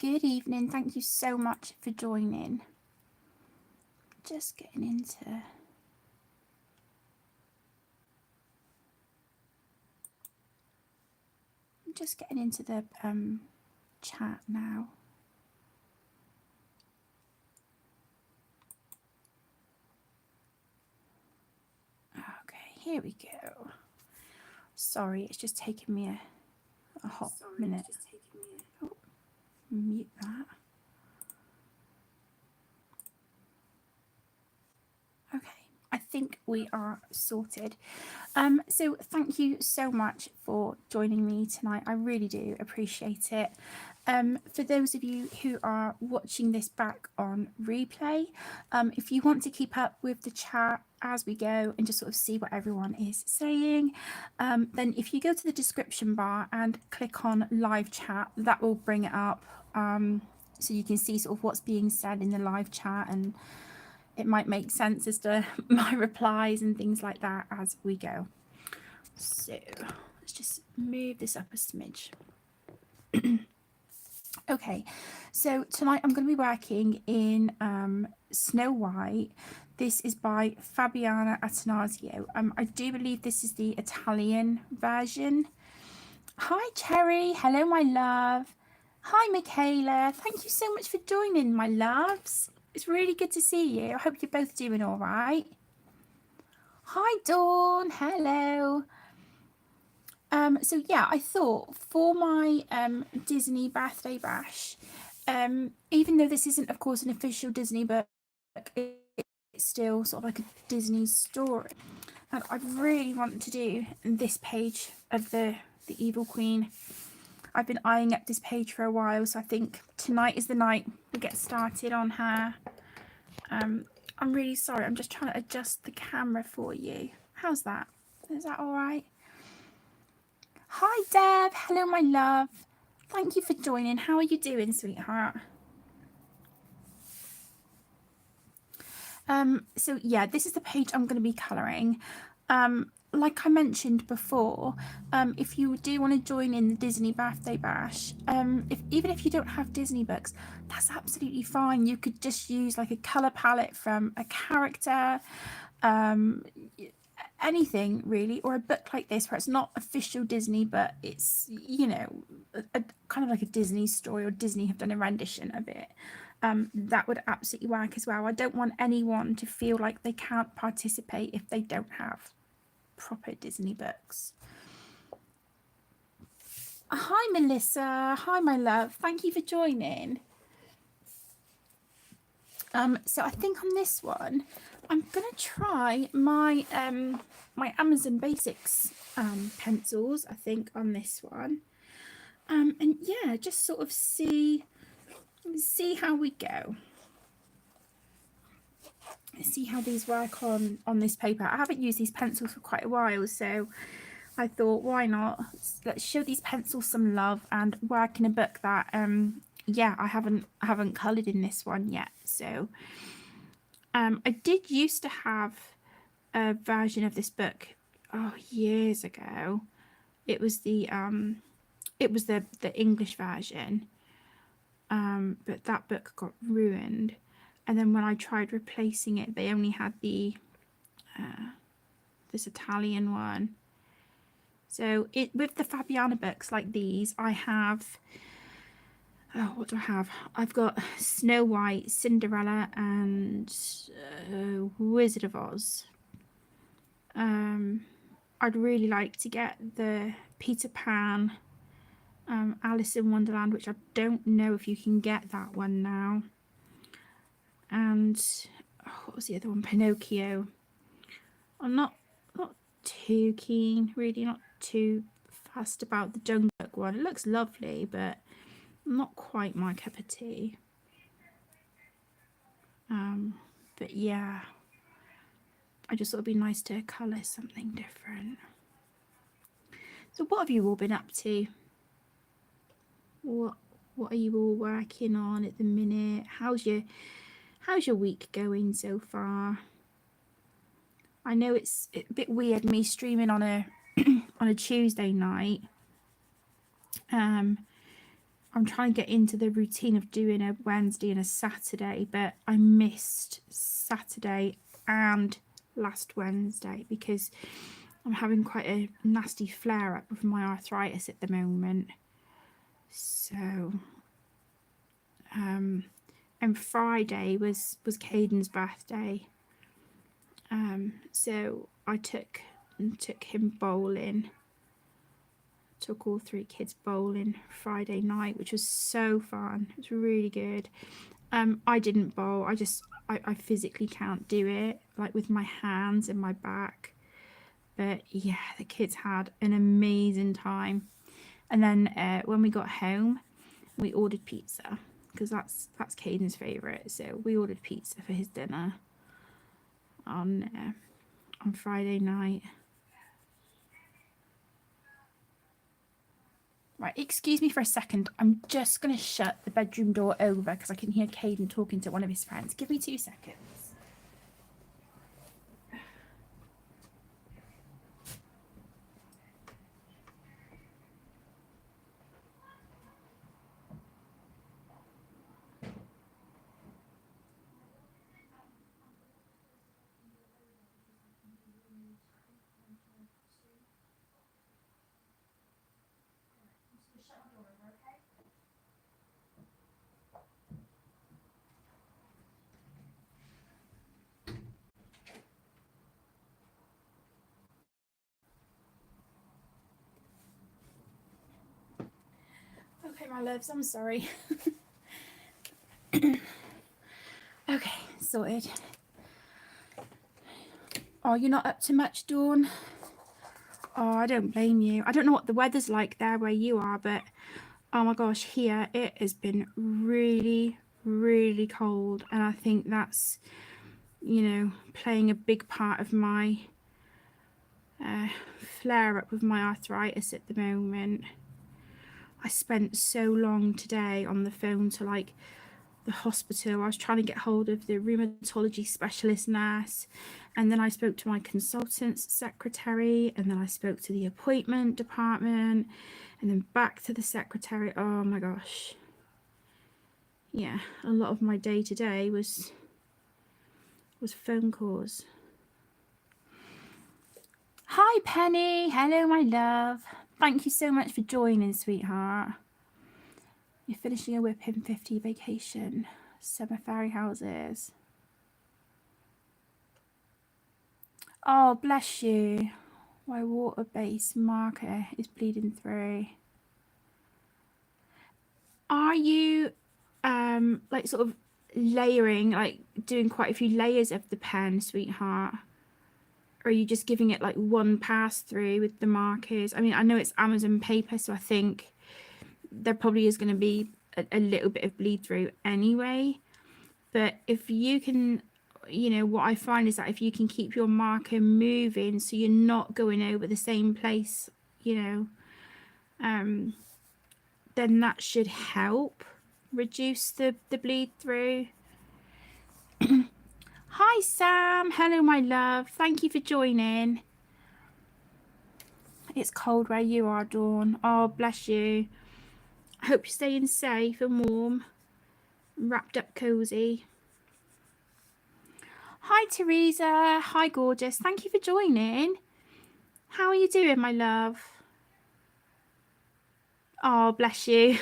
Good evening. Thank you so much for joining. Just getting into... the chat now. Okay, here we go. Sorry, it's just taking me a hot minute. Oh, mute that. Okay, I think we are sorted. So thank you so much for joining me tonight. I really do appreciate it. For those of you who are watching this back on replay, if you want to keep up with the chat as we go and just sort of see what everyone is saying, then if you go to the description bar and click on live chat, that will bring it up, so you can see sort of what's being said in the live chat, and it might make sense as to my replies and things like that as we go. So let's just move this up a smidge. Okay, so tonight I'm going to be working in Snow White. This is by Fabiana Attanasio. I do believe this is the Italian version. Hi Cherry, hello my love. Hi Michaela, thank you so much for joining, my loves. It's really good to see you. I hope you're both doing all right. Hi Dawn, hello. So yeah, I thought for my Disney birthday bash, even though this isn't of course an official Disney book, it's still sort of like a Disney story. And I really want to do this page of the Evil Queen. I've been eyeing up this page for a while, so I think tonight is the night we get started on her. I'm really sorry, I'm just trying to adjust the camera for you. How's that? Is that all right? Hi Deb, hello my love. Thank you for joining. How are you doing, sweetheart? So yeah, this is the page I'm going to be colouring. Like I mentioned before, if you do want to join in the Disney birthday bash, even if you don't have Disney books, that's absolutely fine. You could just use like a colour palette from a character, anything really, or a book like this where it's not official Disney, but it's, you know, a kind of like a Disney story, or Disney have done a rendition of it. That would absolutely work as well. I don't want anyone to feel like they can't participate if they don't have proper Disney books. Hi Melissa, hi my love, thank you for joining. So I think on this one I'm gonna try my my Amazon Basics pencils, I think, on this one, and yeah, just sort of see how we go. See how these work on this paper. I haven't used these pencils for quite a while, so I thought, why not, let's show these pencils some love and work in a book that yeah, I haven't coloured in this one yet. So I did used to have a version of this book years ago. It was the English version, but that book got ruined, and then when I tried replacing it, they only had the this Italian one. So with the Fabiana books like these, I have, what do I have? I've got Snow White, Cinderella, and Wizard of Oz. I'd really like to get the Peter Pan, Alice in Wonderland, which I don't know if you can get that one now. And what was the other one? Pinocchio. I'm not too keen, really, not too fussed about the Jungle Book one. It looks lovely, but not quite my cup of tea. But yeah, I just thought it'd be nice to colour something different. So what have you all been up to? What are you all working on at the minute? How's your week going so far? I know it's a bit weird me streaming on a on a Tuesday night. I'm trying to get into the routine of doing a Wednesday and a Saturday, but I missed Saturday and last Wednesday because I'm having quite a nasty flare up with my arthritis at the moment. So, and Friday was Caden's birthday. So I took him bowling. Took all 3 kids bowling Friday night, which was so fun. It was really good. I didn't bowl. I physically can't do it, like with my hands and my back. But yeah, the kids had an amazing time. And then when we got home, we ordered pizza because that's Caden's favourite. So we ordered pizza for his dinner on Friday night. Right, excuse me for a second. I'm just going to shut the bedroom door over because I can hear Caden talking to one of his friends. Give me 2 seconds. Okay, my loves, I'm sorry. Okay, sorted. Oh, you're not up to much, Dawn? Oh, I don't blame you. I don't know what the weather's like there where you are, but oh my gosh, here it has been really, really cold. And I think that's, you know, playing a big part of my flare up with my arthritis at the moment. I spent so long today on the phone to like the hospital. I was trying to get hold of the rheumatology specialist nurse, and then I spoke to my consultant's secretary, and then I spoke to the appointment department, and then back to the secretary. Oh my gosh. Yeah, a lot of my day today was phone calls. Hi Penny, hello my love. Thank you so much for joining, sweetheart. You're finishing a Whipping 50 vacation. Summer fairy houses. Oh, bless you. My water-based marker is bleeding through. Are you like sort of layering, like doing quite a few layers of the pen, sweetheart? Or are you just giving it like one pass through with the markers? I mean, I know it's Amazon paper, so I think there probably is going to be a little bit of bleed through anyway. But if you can, you know, what I find is that if you can keep your marker moving so you're not going over the same place, you know, then that should help reduce the bleed through. Hi Sam, hello my love, thank you for joining. It's cold where you are, Dawn. Oh, bless you. I hope you're staying safe and warm, wrapped up cozy. Hi Teresa, hi gorgeous, thank you for joining. How are you doing, my love? Oh, bless you.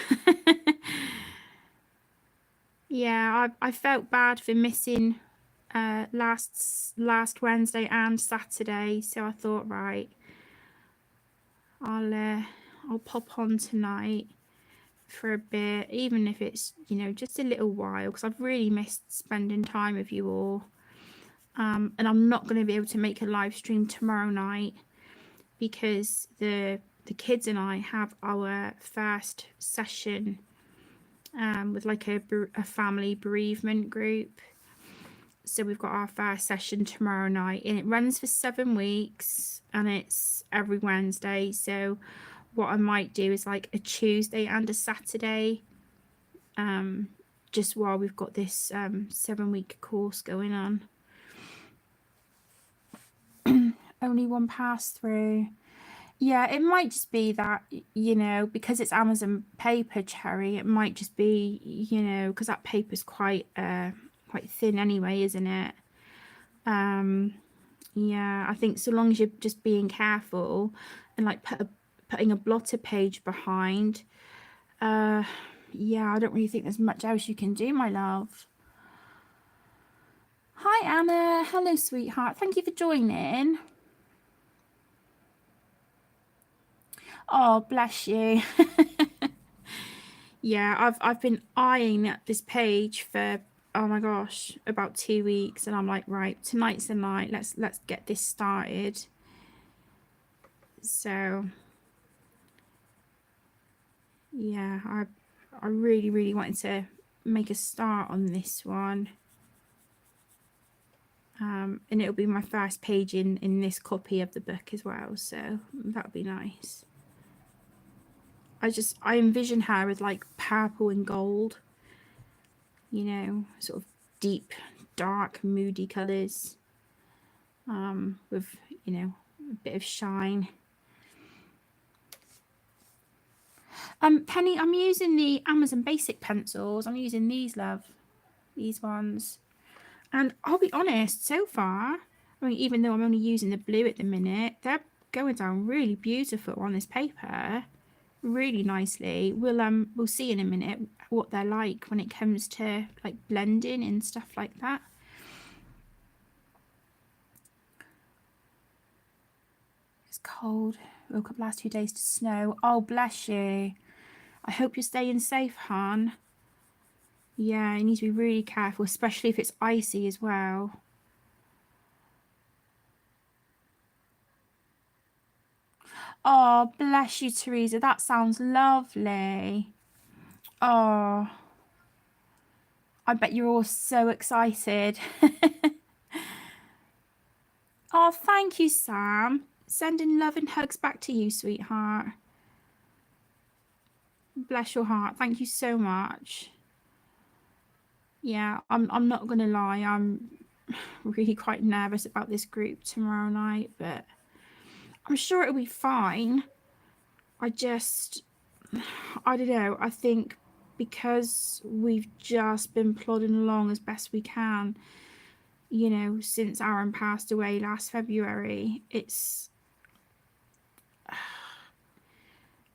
Yeah, I felt bad for missing last Wednesday and Saturday, so I thought, right, I'll pop on tonight for a bit, even if it's, you know, just a little while, because I've really missed spending time with you all. And I'm not going to be able to make a live stream tomorrow night because the kids and I have our first session with like a family bereavement group. So we've got our first session tomorrow night, and it runs for 7 weeks, and it's every Wednesday. So what I might do is like a Tuesday and a Saturday, just while we've got this 7-week course going on. Only one pass through. Yeah, it might just be that, you know, because it's Amazon paper, Cherry, it might just be, you know, because that paper's quite thin anyway, isn't it? Yeah, I think so long as you're just being careful and like putting a blotter page behind, yeah, I don't really think there's much else you can do, my love. Hi, Anna. Hello, sweetheart. Thank you for joining. Oh, bless you. Yeah, I've been eyeing this page for, oh my gosh, about 2 weeks, and I'm like, right, tonight's the night. Let's get this started. So yeah, I really wanted to make a start on this one. And it'll be my first page in this copy of the book as well, so that would be nice. I envision her with like purple and gold, you know, sort of deep, dark, moody colours, with, you know, a bit of shine. Penny, I'm using the Amazon Basic pencils. I'm using these, love, these ones. And I'll be honest, so far, I mean, even though I'm only using the blue at the minute, they're going down really beautiful on this paper, really nicely. We'll see in a minute what they're like when it comes to like blending and stuff like that. It's cold. Woke up last 2 days to snow. Oh, bless you. I hope you're staying safe, hon. Yeah, you need to be really careful, especially if it's icy as well. Oh, bless you, Teresa. That sounds lovely. Oh, I bet you're all so excited. Oh, thank you, Sam. Sending love and hugs back to you, sweetheart. Bless your heart. Thank you so much. Yeah, I'm not gonna lie, I'm really quite nervous about this group tomorrow night, but I'm sure it'll be fine. I don't know, I think because we've just been plodding along as best we can, you know, since Aaron passed away last February,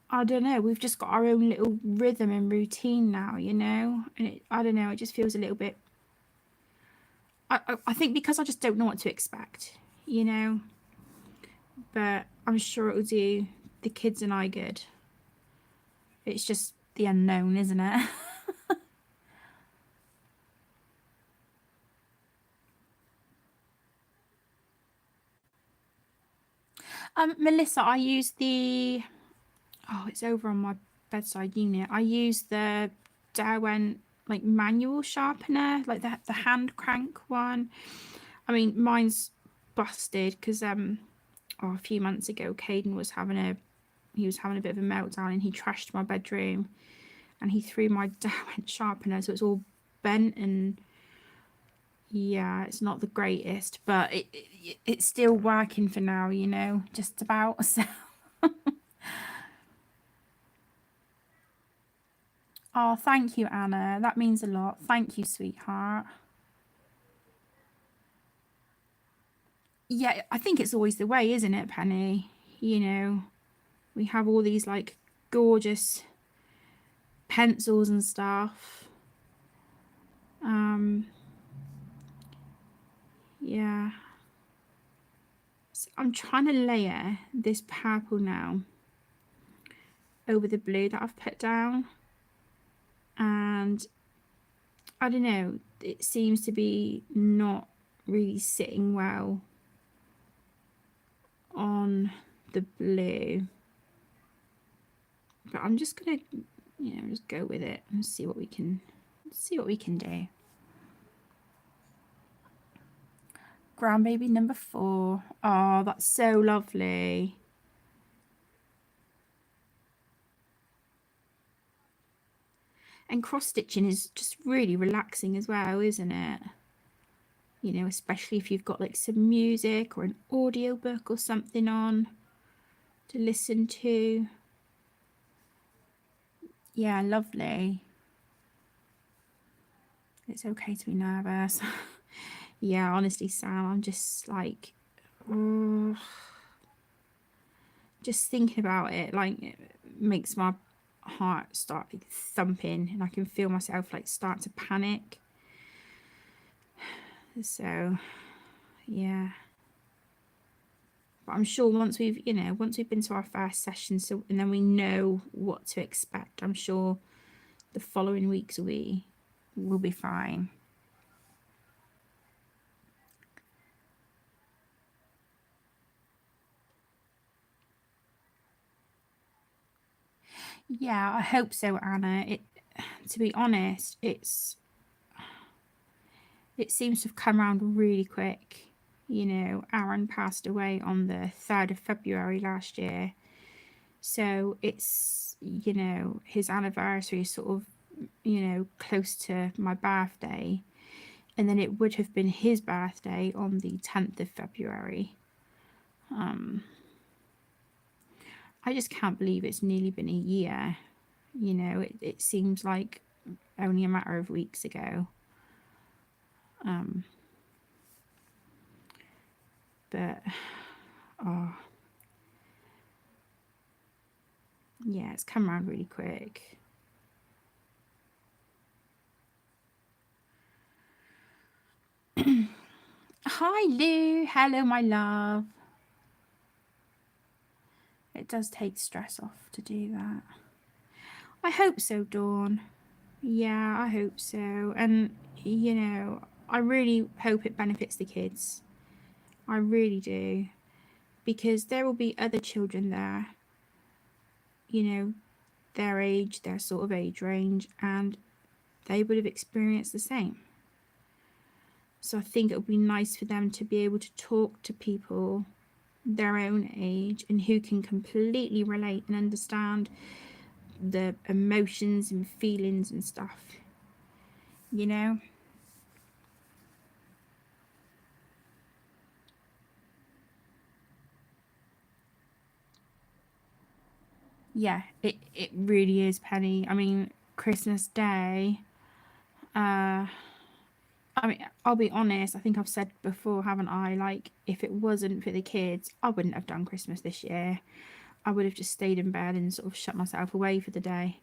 I don't know, we've just got our own little rhythm and routine now, you know, and I don't know, it just feels a little bit, I think because I just don't know what to expect, you know, but I'm sure it'll do the kids and I good. It's just the unknown, isn't it? Melissa, I use it's over on my bedside unit. I use the Derwent like manual sharpener, like the hand crank one. I mean, mine's busted because a few months ago, Caden was having a bit of a meltdown and he trashed my bedroom and he threw my Derwent sharpener, so it's all bent and yeah, it's not the greatest, but it's still working for now, you know, just about. So oh, thank you, Anna. That means a lot. Thank you, sweetheart. Yeah, I think it's always the way, isn't it, Penny? You know, we have all these like gorgeous pencils and stuff. Yeah. So I'm trying to layer this purple now over the blue that I've put down. And I don't know, it seems to be not really sitting well on the blue. But I'm just gonna, you know, just go with it and see what we can do. Grandbaby number 4. Oh, that's so lovely. And cross stitching is just really relaxing as well, isn't it? You know, especially if you've got like some music or an audio book or something on. to listen to. Yeah, lovely. It's okay to be nervous. Yeah, honestly, Sam, I'm just like, just thinking about it, like, it makes my heart start like thumping, and I can feel myself like start to panic. So, yeah. But I'm sure once we've been to our first session, so and then we know what to expect, I'm sure the following weeks we will be fine. Yeah, I hope so, Anna. To be honest, it seems to have come around really quick. Aaron passed away on the 3rd of February last year. So it's, his anniversary is sort of, close to my birthday. And then it would have been his birthday on the 10th of February. I just can't believe it's nearly been a year. It seems like only a matter of weeks ago. But, oh, yeah, it's come around really quick. Hi, Lou. Hello, my love. It does take stress off to do that. I hope so, Dawn. Yeah, I hope so. And, I really hope it benefits the kids. I really do. Because there will be other children there, their age, their sort of age range, and they would have experienced the same. So I think it would be nice for them to be able to talk to people their own age and who can completely relate and understand the emotions and feelings and stuff. Yeah, it really is, Penny. I mean, Christmas Day, I mean, I'll be honest, I think I've said before, haven't I? Like, if it wasn't for the kids, I wouldn't have done Christmas this year. I would have just stayed in bed and sort of shut myself away for the day.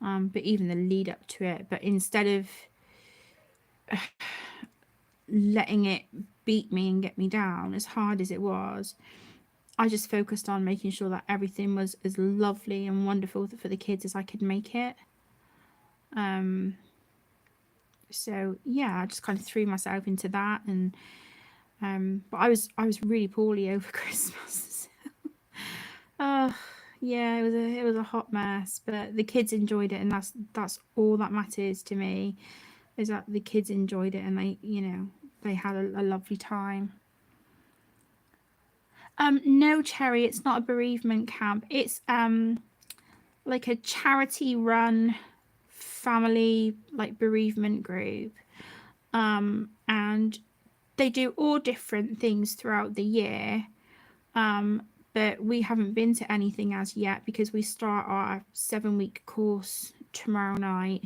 But even the lead up to it, but instead of letting it beat me and get me down, as hard as it was, I just focused on making sure that everything was as lovely and wonderful for the kids as I could make it. So yeah, I just kind of threw myself into that, and but I was really poorly over Christmas. Yeah, it was a hot mess, but the kids enjoyed it, and that's all that matters to me, is that the kids enjoyed it and they had a lovely time. No, Cherry, it's not a bereavement camp. It's like a charity run family like bereavement group. And they do all different things throughout the year. But we haven't been to anything as yet because we start our 7-week course tomorrow night.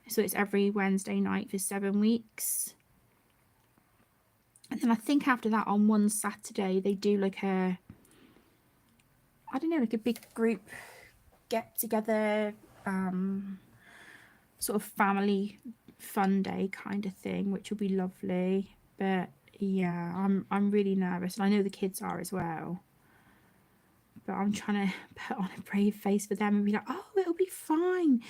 So it's every Wednesday night for 7 weeks. And then I think after that, on one Saturday, they do like a big group get together, sort of family fun day kind of thing, which will be lovely. But yeah, I'm really nervous, and I know the kids are as well. But I'm trying to put on a brave face for them and be like, oh, it'll be fine.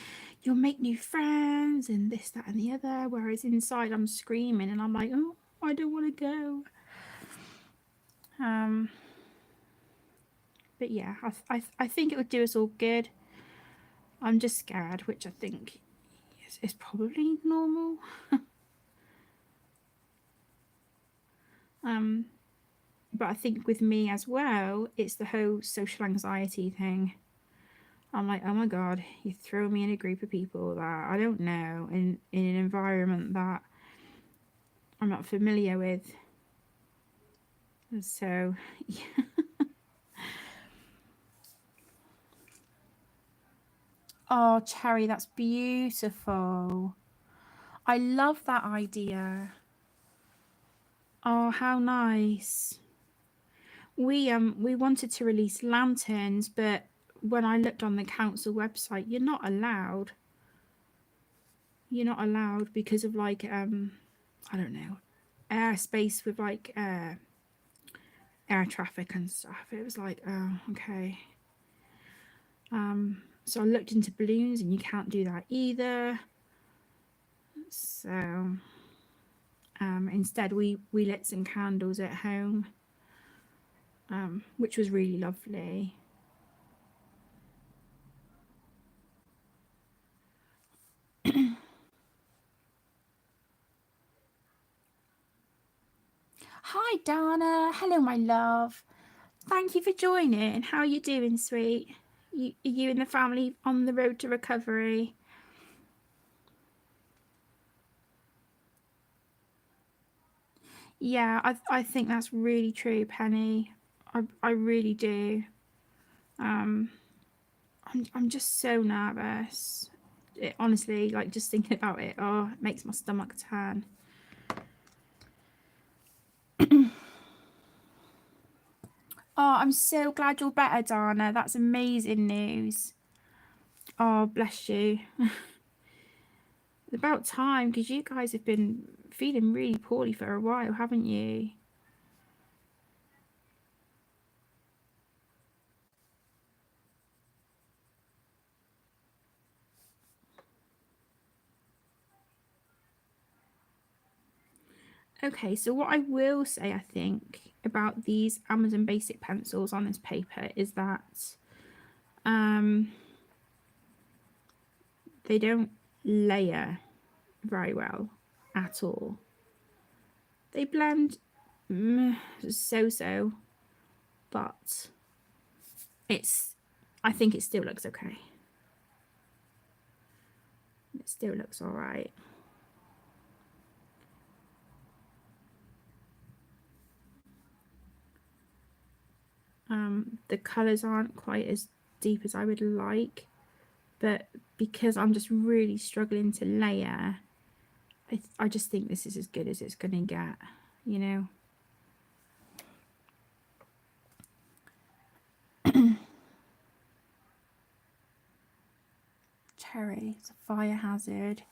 You'll make new friends and this, that, and the other. Whereas inside, I'm screaming and I'm like, oh, I don't want to go. But yeah, I think it would do us all good. I'm just scared, which I think is probably normal. But I think with me as well, it's the whole social anxiety thing. I'm like, oh my God, you throw me in a group of people that I don't know, in an environment that I'm not familiar with. So, yeah. Oh, Cherry, that's beautiful. I love that idea. Oh, how nice. We wanted to release lanterns, but when I looked on the council website, you're not allowed. You're not allowed because of like I don't know, airspace with like air traffic and stuff. It was like, oh, okay. So I looked into balloons and you can't do that either. So instead we lit some candles at home, which was really lovely. Hi Dana, hello my love. Thank you for joining. How are you doing, sweet? Are you and the family on the road to recovery? Yeah, I think that's really true, Penny. I really do. I'm just so nervous. It, honestly, like just thinking about it, oh, it makes my stomach turn. Oh, I'm so glad you're better, Dana. That's amazing news. Oh, bless you. It's about time, because you guys have been feeling really poorly for a while, haven't you? Okay, so what I will say, I think, about these Amazon Basic pencils on this paper is that they don't layer very well at all. They blend so-so, but I think it still looks okay. It still looks all right. The colors aren't quite as deep as I would like, but because I'm just really struggling to layer, I just think this is as good as it's gonna get, you know. Cherry, it's a fire hazard.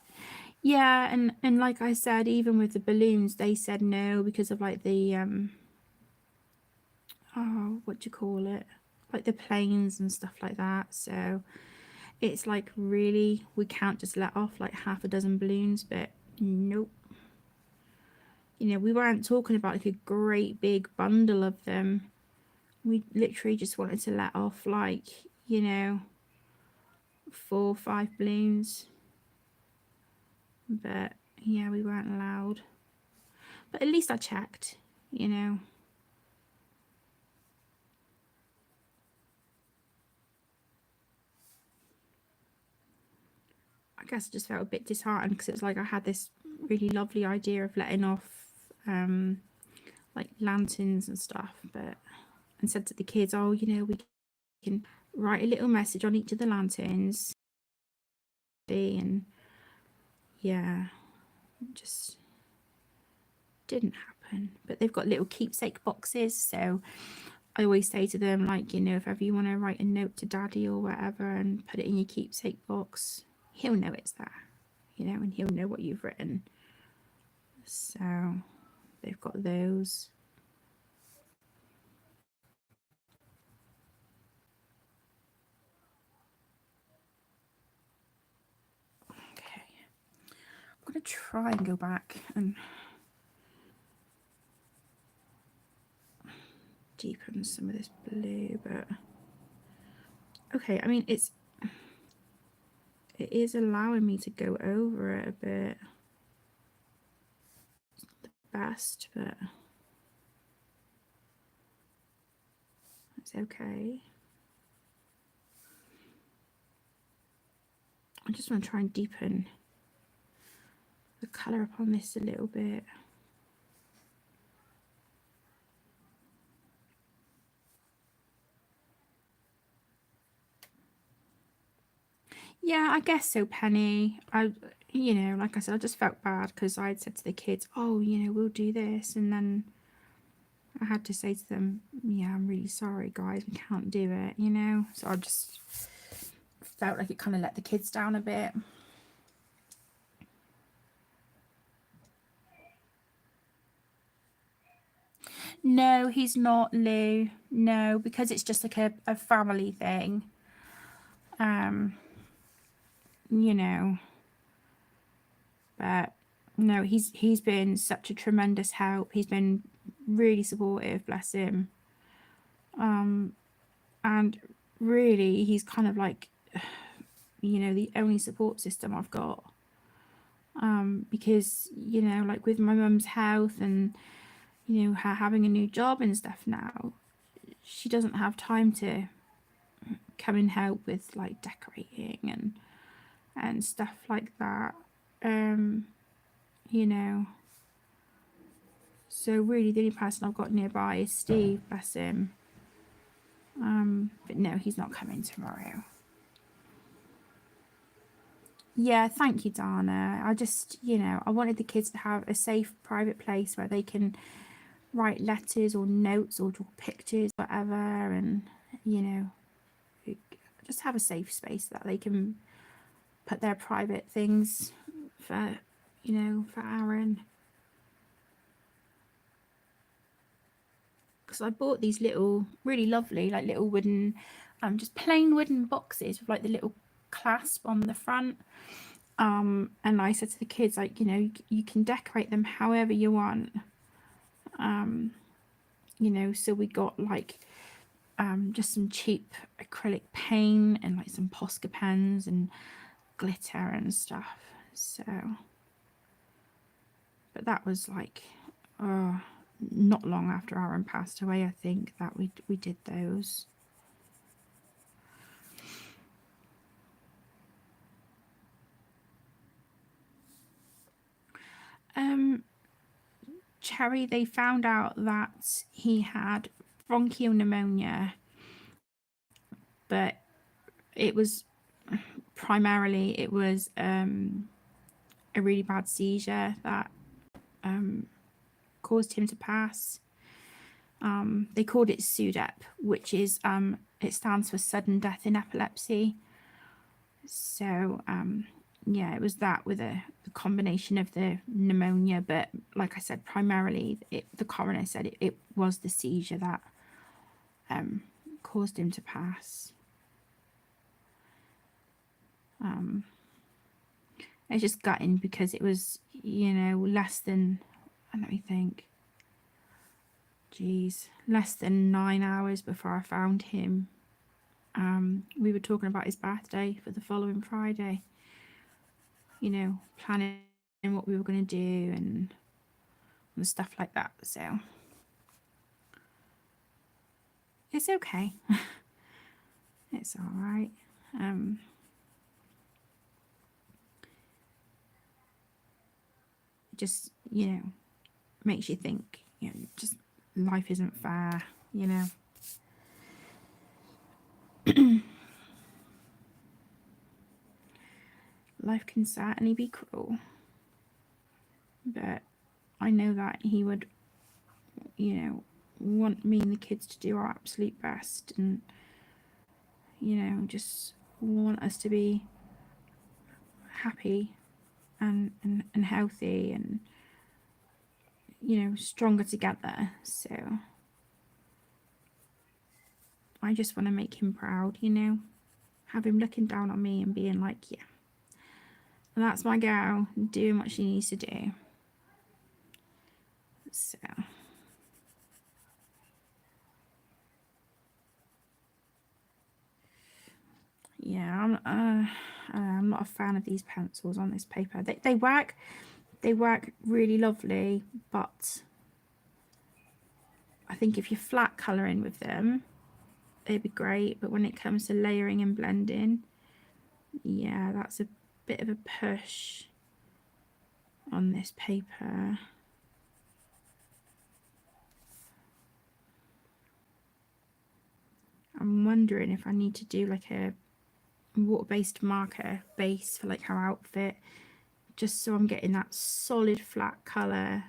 Yeah, and like I said, even with the balloons, they said no because of like the oh, what do you call it? Like the planes and stuff like that. So it's like, really, we can't just let off like half a dozen balloons, but nope. You know, we weren't talking about like a great big bundle of them. We literally just wanted to let off like, you know, 4 or 5 balloons. But yeah, we weren't allowed. But at least I checked, you know. I guess I just felt a bit disheartened because it was like I had this really lovely idea of letting off like lanterns and stuff, but and said to the kids, oh, you know, we can write a little message on each of the lanterns, and yeah, it just didn't happen. But they've got little keepsake boxes, so I always say to them, like, you know, if ever you want to write a note to daddy or whatever and put it in your keepsake box, he'll know it's there, you know, and he'll know what you've written. So they've got those. Okay, I'm gonna try and go back and deepen some of this blue, but okay, I mean, it is allowing me to go over it a bit. It's not the best, but it's okay. I just want to try and deepen the colour upon this a little bit. Yeah, I guess so, Penny. Like I said, I just felt bad because I had said to the kids, oh, we'll do this. And then I had to say to them, yeah, I'm really sorry, guys, we can't do it. So I just felt like it kind of let the kids down a bit. No, he's not, Lou. No, because it's just like a family thing. You know, but no, he's been such a tremendous help. He's been really supportive, bless him. And really, he's kind of like, the only support system I've got. Because, like with my mum's health and, her having a new job and stuff now, she doesn't have time to come and help with like decorating and stuff like that. You know. So really the only person I've got nearby is Steve, bless him. But no, he's not coming tomorrow. Yeah, thank you, Dana. I just, I wanted the kids to have a safe private place where they can write letters or notes or draw pictures, whatever, and, just have a safe space that they can put their private things for, for Aaron. Because I bought these little, really lovely, like little wooden, just plain wooden boxes with like the little clasp on the front. And I said to the kids, like, you can decorate them however you want. So we got like just some cheap acrylic paint and like some Posca pens and glitter and stuff. So, but that was like, not long after Aaron passed away, I think, that we did those. Cherry, they found out that he had bronchial pneumonia, but it was primarily a really bad seizure that caused him to pass. They called it SUDEP, which is it stands for sudden death in epilepsy. So yeah, it was that with a combination of the pneumonia, but like I said, primarily the coroner said it was the seizure that caused him to pass. It's just gutting because it was, less than, let me think, less than 9 hours before I found him. We were talking about his birthday for the following Friday, planning what we were going to do and stuff like that. So it's okay. It's all right. Just, makes you think, just life isn't fair, Life can certainly be cruel, but I know that he would, want me and the kids to do our absolute best and, just want us to be happy and healthy and, stronger together. So I just want to make him proud, have him looking down on me and being like, yeah, that's my girl doing what she needs to do. So yeah, I'm not a fan of these pencils on this paper. They work really lovely, but I think if you're flat colouring with them, they'd be great. But when it comes to layering and blending, yeah, that's a bit of a push on this paper. I'm wondering if I need to do like a water-based marker base for like our outfit, just so I'm getting that solid flat colour,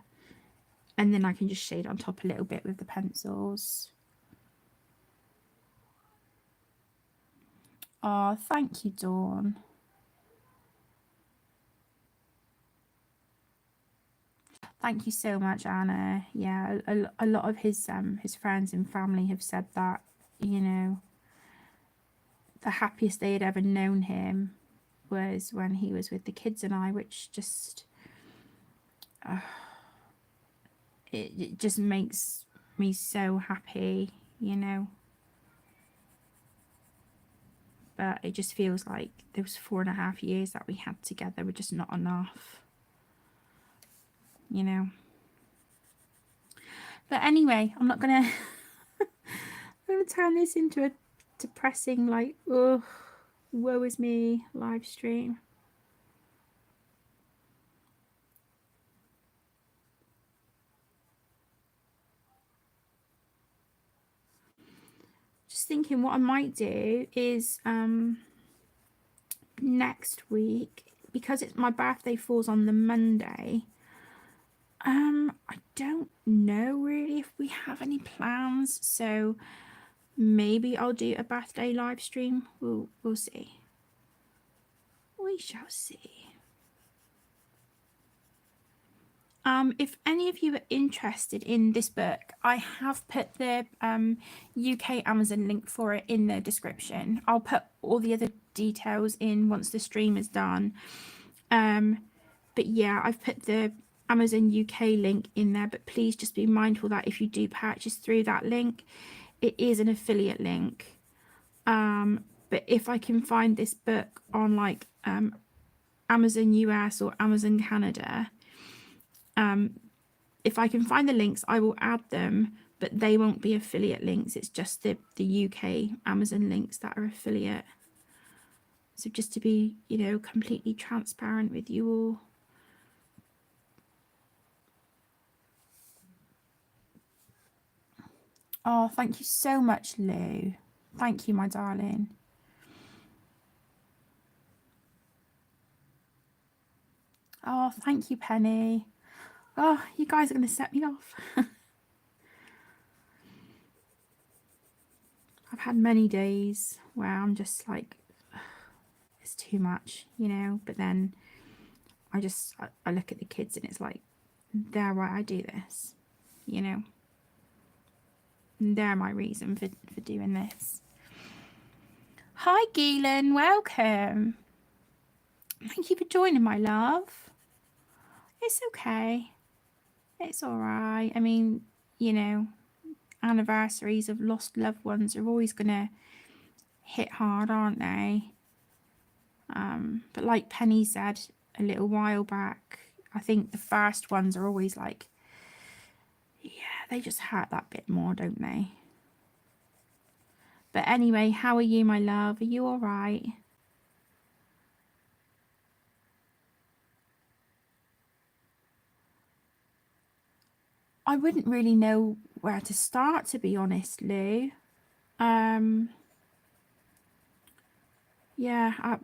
and then I can just shade on top a little bit with the pencils. Oh, thank you, Dawn. Thank you so much, Anna. Yeah, a lot of his friends and family have said that, you know, the happiest they had ever known him was when he was with the kids and I, which just it just makes me so happy, you know. But it just feels like those 4.5 years that we had together were just not enough, you know. But anyway, I'm not gonna I'm gonna turn this into a depressing, like, oh, woe is me live stream. Just thinking what I might do is next week, because it's my birthday falls on the Monday. I don't know really if we have any plans, so maybe I'll do a birthday live stream. We'll see. We shall see. If any of you are interested in this book, I have put the UK Amazon link for it in the description. I'll put all the other details in once the stream is done. But yeah, I've put the Amazon UK link in there, but please just be mindful that if you do purchase through that link, it is an affiliate link. But if I can find this book on like Amazon US or Amazon Canada, if I can find the links, I will add them, but they won't be affiliate links. It's just the UK Amazon links that are affiliate. So just to be, you know, completely transparent with you all. Oh, thank you so much, Lou. Thank you, my darling. Oh, thank you, Penny. Oh, you guys are going to set me off. I've had many days where I'm just like, it's too much, you know, but then I look at the kids and it's like, they're why I do this, you know. They're my reason for doing this. Hi, Geelan, welcome. Thank you for joining, my love. It's okay. It's all right. I mean, you know, anniversaries of lost loved ones are always going to hit hard, aren't they? But like Penny said a little while back, I think the first ones are always like, yeah, they just hurt that bit more, don't they? But anyway, how are you, my love? Are you all right? I wouldn't really know where to start, to be honest, Lou. Yeah,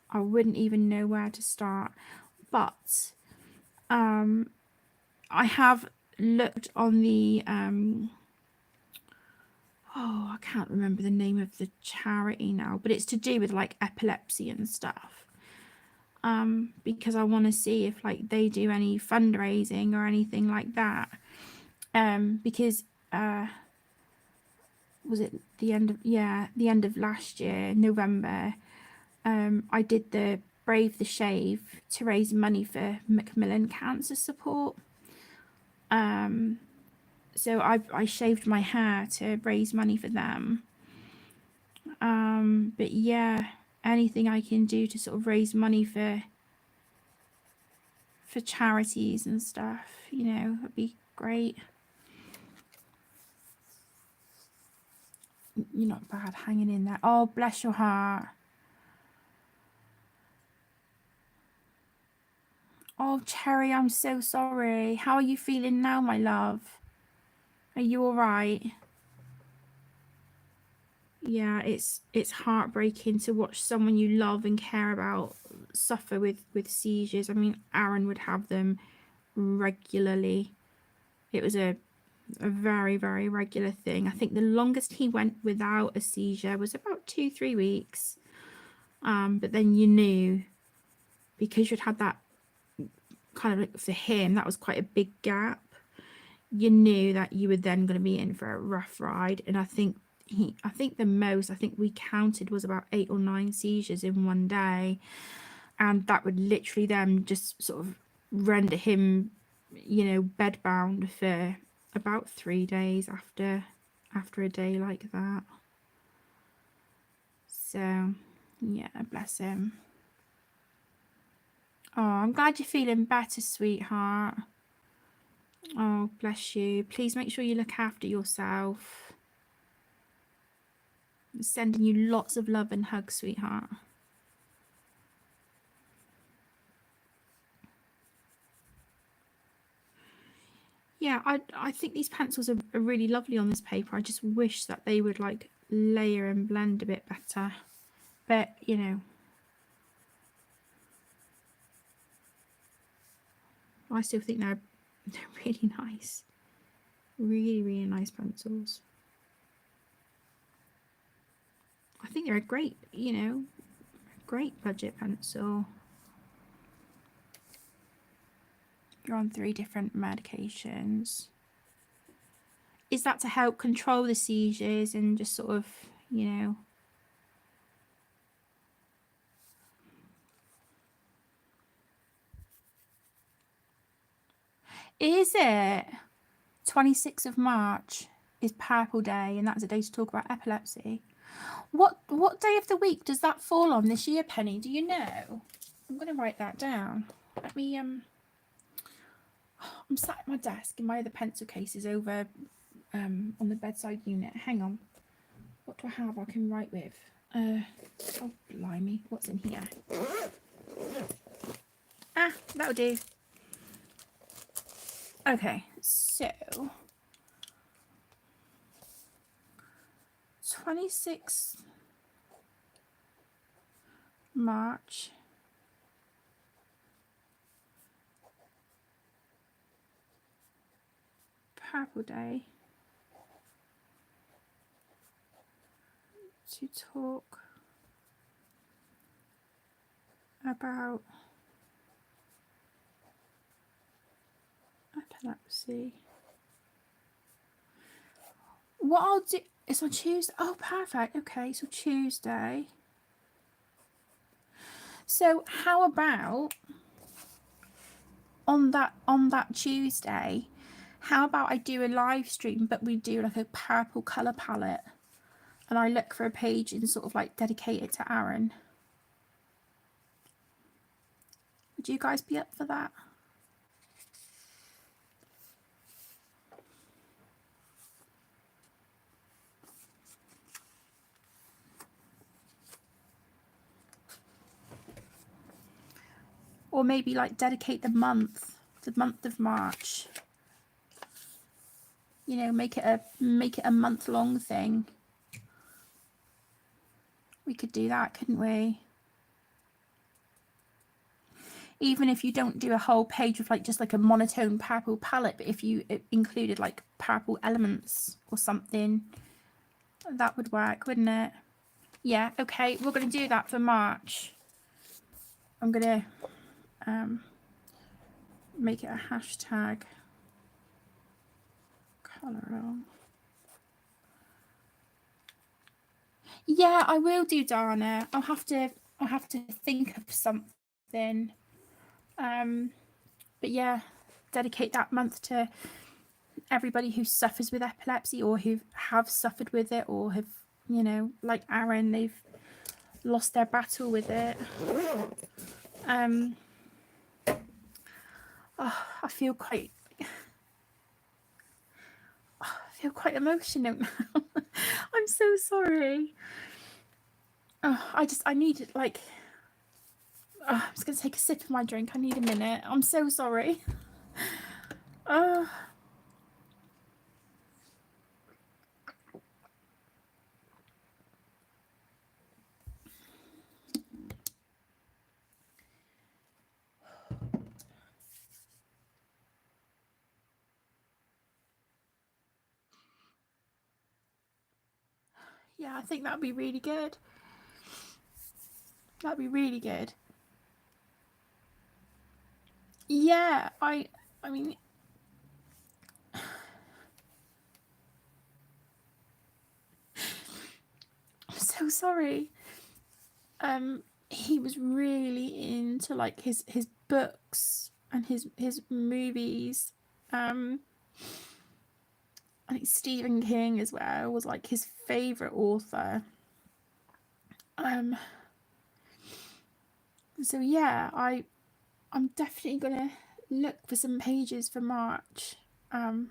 I wouldn't even know where to start. But I have looked on the oh, I can't remember the name of the charity now, but it's to do with like epilepsy and stuff. Because I want to see if like they do any fundraising or anything like that. Because was it the end of last year, November, I did the Brave the Shave to raise money for Macmillan Cancer Support. So I shaved my hair to raise money for them. But yeah, anything I can do to sort of raise money for charities and stuff, you know, would be great. You're not bad hanging in there. Oh, bless your heart. Oh, Cherry, I'm so sorry. How are you feeling now, my love? Are you all right? Yeah, it's heartbreaking to watch someone you love and care about suffer with seizures. I mean, Aaron would have them regularly. It was a very, very regular thing. I think the longest he went without a seizure was about 2-3 weeks. But then you knew, because you'd had that kind of, like, for him, that was quite a big gap. You knew that you were then going to be in for a rough ride. And I think the most, I think we counted, was about 8 or 9 seizures in one day. And that would literally then just sort of render him, you know, bedbound for about 3 days after a day like that. So yeah, bless him. Oh, I'm glad you're feeling better, sweetheart. Oh, bless you. Please make sure you look after yourself. I'm sending you lots of love and hugs, sweetheart. Yeah, I think these pencils are really lovely on this paper. I just wish that they would like layer and blend a bit better. But, you know, I still think they're really nice. Really, really nice pencils. I think they're a great, you know, great budget pencil. You're on 3 different medications. Is that to help control the seizures and just sort of, you know? Is it? 26th of March is Purple Day, and that's a day to talk about epilepsy. What day of the week does that fall on this year, Penny? Do you know? I'm going to write that down. Let me, I'm sat at my desk and my other pencil case is over on the bedside unit. Hang on. What do I have I can write with? Oh, blimey. What's in here? Ah, that'll do. Okay, so 26th March. Purple Day. To talk about epilepsy. What I'll do is on Tuesday. Oh, perfect. Okay, so Tuesday. So how about on that Tuesday? How about I do a live stream, but we do like a purple color palette, and I look for a page and sort of like dedicate it to Aaron. Would you guys be up for that? Or maybe like dedicate the month of March. You know, make it a month-long thing. We could do that, couldn't we? Even if you don't do a whole page of like just like a monotone purple palette, but if you included like purple elements or something, that would work, wouldn't it? Yeah, okay, we're going to do that for March. I'm going to make it a hashtag colour. Yeah, I will do, Dana. I'll have to think of something. But yeah, dedicate that month to everybody who suffers with epilepsy or who have suffered with it or have, you know, like Aaron, they've lost their battle with it. I feel quite emotional now. I'm so sorry. I need like I'm just gonna take a sip of my drink. I need a minute. I'm so sorry. Yeah, I think that'd be really good. That'd be really good. Yeah, I mean, I'm so sorry. He was really into like his books and his movies. I think Stephen King as well was like his favorite author. So yeah, I'm definitely gonna look for some pages for March. Oh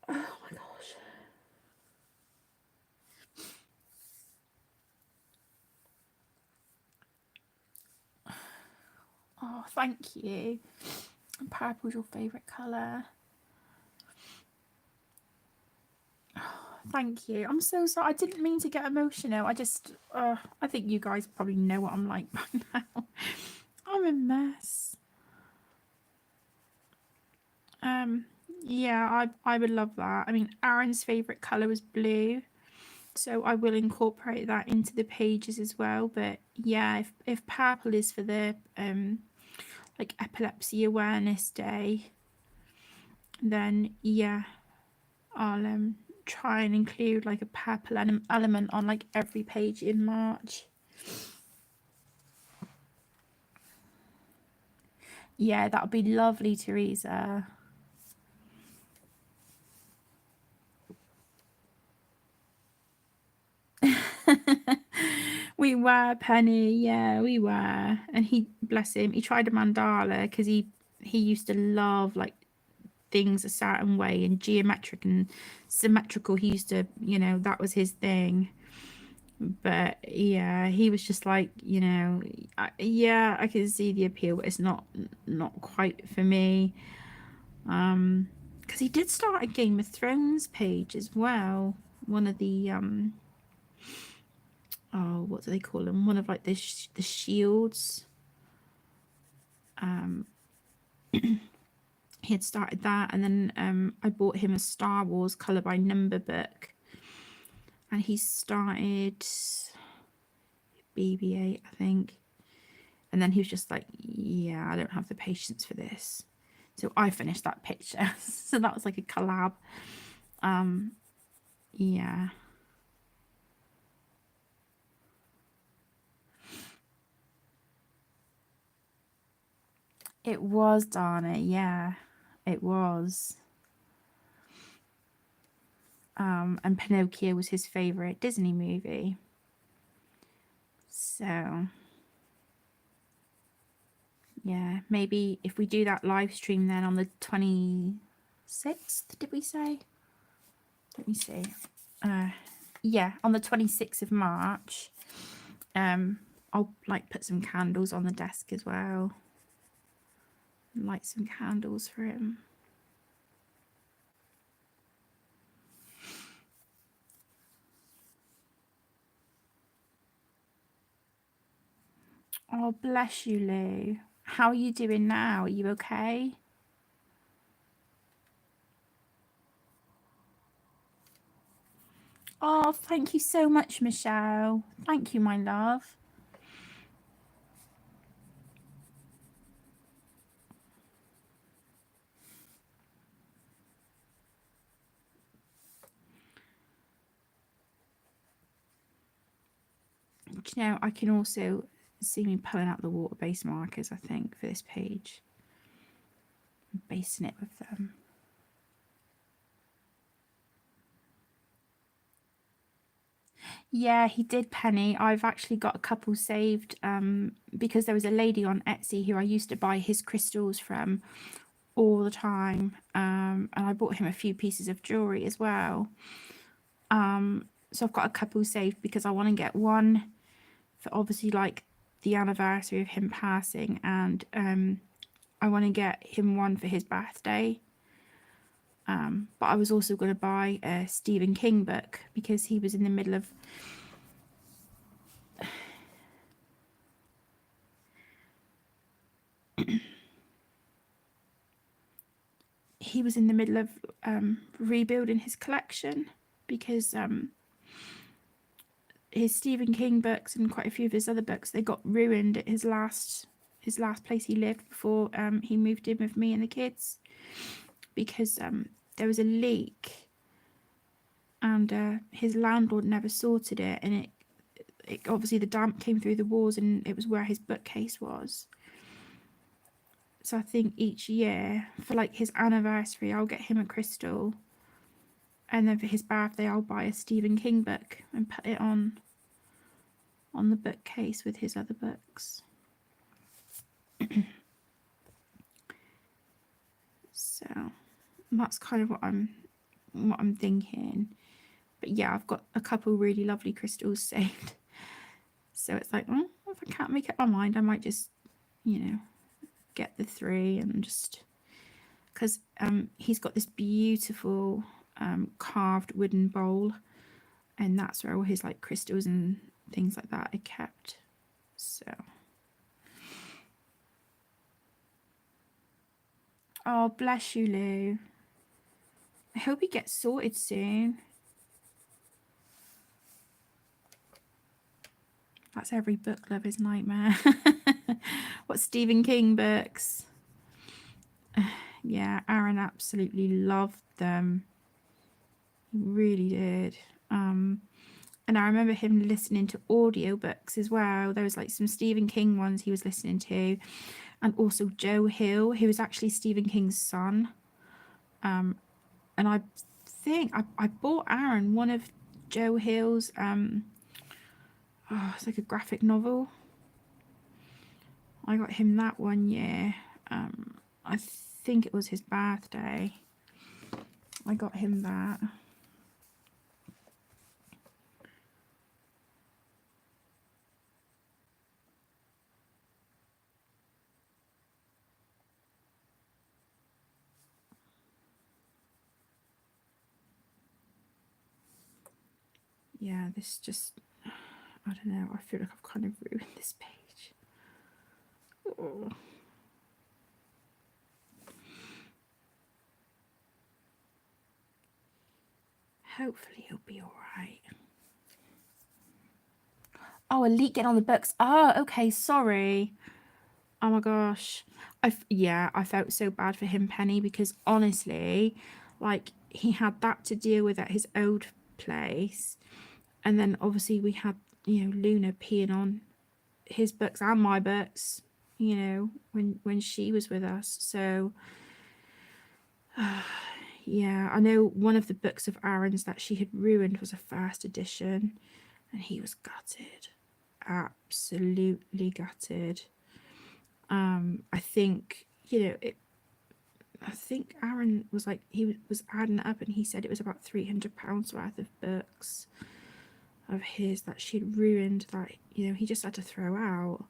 my gosh. Oh, thank you. Purple's your favourite colour. Thank you. I'm so sorry. I didn't mean to get emotional. I think you guys probably know what I'm like by now. I'm a mess. Yeah, I would love that. I mean, Aaron's favourite colour was blue, so I will incorporate that into the pages as well. But yeah, if purple is for the like epilepsy awareness day, then yeah, I'll try and include like a purple element on like every page in March. Yeah, that would be lovely, Teresa. We were, Penny. Yeah, we were. And he, bless him, he tried a mandala because he used to love like things a certain way and geometric and symmetrical. He used to, that was his thing. But yeah, he was just like, yeah, I can see the appeal, but it's not quite for me. Because he did start a Game of Thrones page as well. One of the oh, what do they call them? One of like the shields. He had started that, and then I bought him a Star Wars color by number book, and he started BB-8, I think. And then he was just like, yeah, I don't have the patience for this. So I finished that picture. So that was like a collab. Yeah. It was, Dana. Yeah, it was. And Pinocchio was his favorite Disney movie. So yeah, maybe if we do that live stream then on the 26th, did we say? Let me see. Yeah, on the 26th of March. I'll like put some candles on the desk as well. Light some candles for him. Oh, bless you, Lou. How are you doing now? Are you okay? Oh, thank you so much, Michelle. Thank you, my love. Do you know, I can also see me pulling out the water-based markers, I think, for this page. I'm basting it with them. Yeah, he did, Penny. I've actually got a couple saved because there was a lady on Etsy who I used to buy his crystals from all the time. And I bought him a few pieces of jewelry as well. So I've got a couple saved because I want to get one for obviously like the anniversary of him passing, and I want to get him one for his birthday. But I was also going to buy a Stephen King book because he was in the middle of rebuilding his collection, because his Stephen King books and quite a few of his other books, they got ruined at his last place he lived before he moved in with me and the kids, because there was a leak and his landlord never sorted it, and it obviously the damp came through the walls and it was where his bookcase was. So I think each year for like his anniversary I'll get him a crystal, and then for his birthday I'll buy a Stephen King book and put it on the bookcase with his other books. So that's kind of what I'm thinking. But yeah, I've got a couple really lovely crystals saved. So it's like, oh, if I can't make up my mind, I might just, get the 3 and just, because he's got this beautiful carved wooden bowl, and that's where all his like crystals and things like that are kept. So, oh, bless you, Lou. I hope he gets sorted soon. That's every book lover's nightmare. What Stephen King books? Yeah, Aaron absolutely loved them. He really did. And I remember him listening to audiobooks as well. There was like some Stephen King ones he was listening to, and also Joe Hill, who was actually Stephen King's son. And I think I bought Aaron one of Joe Hill's it's like a graphic novel. I got him that one year. I think it was his birthday. I got him that. Yeah, this just, I don't know, I feel like I've kind of ruined this page. Oh. Hopefully he'll be all right. Oh, a leak getting on the books. Oh, okay, sorry. Oh my gosh. I felt so bad for him, Penny, because honestly, like, he had that to deal with at his old place. And then obviously we had, Luna peeing on his books and my books, when she was with us. So yeah, I know one of the books of Aaron's that she had ruined was a first edition, and he was gutted, absolutely gutted. I think, I think Aaron was like, he was adding it up, and he said it was about £300 worth of books of his that she'd ruined, that, he just had to throw out.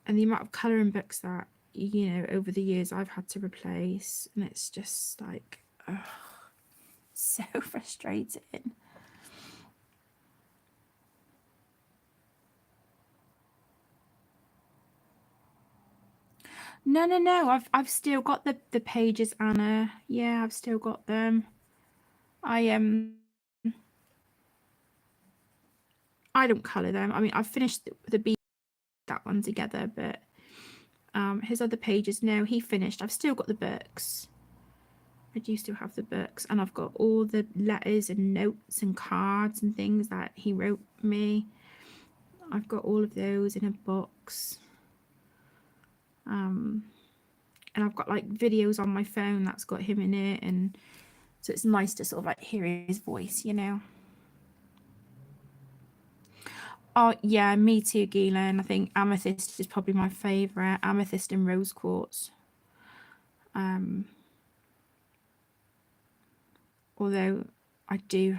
And the amount of colouring books that, over the years I've had to replace, and it's just like, so frustrating. No. I've still got the pages, Anna. Yeah, I've still got them. I don't colour them. I mean, I've finished the B that one together, but his other pages, no, he finished. I've still got the books. I do still have the books, and I've got all the letters and notes and cards and things that he wrote me. I've got all of those in a box. And I've got like videos on my phone that's got him in it, and so it's nice to sort of like hear his voice, Oh yeah, me too, Galen. I think amethyst is probably my favourite. Amethyst and rose quartz. Although I do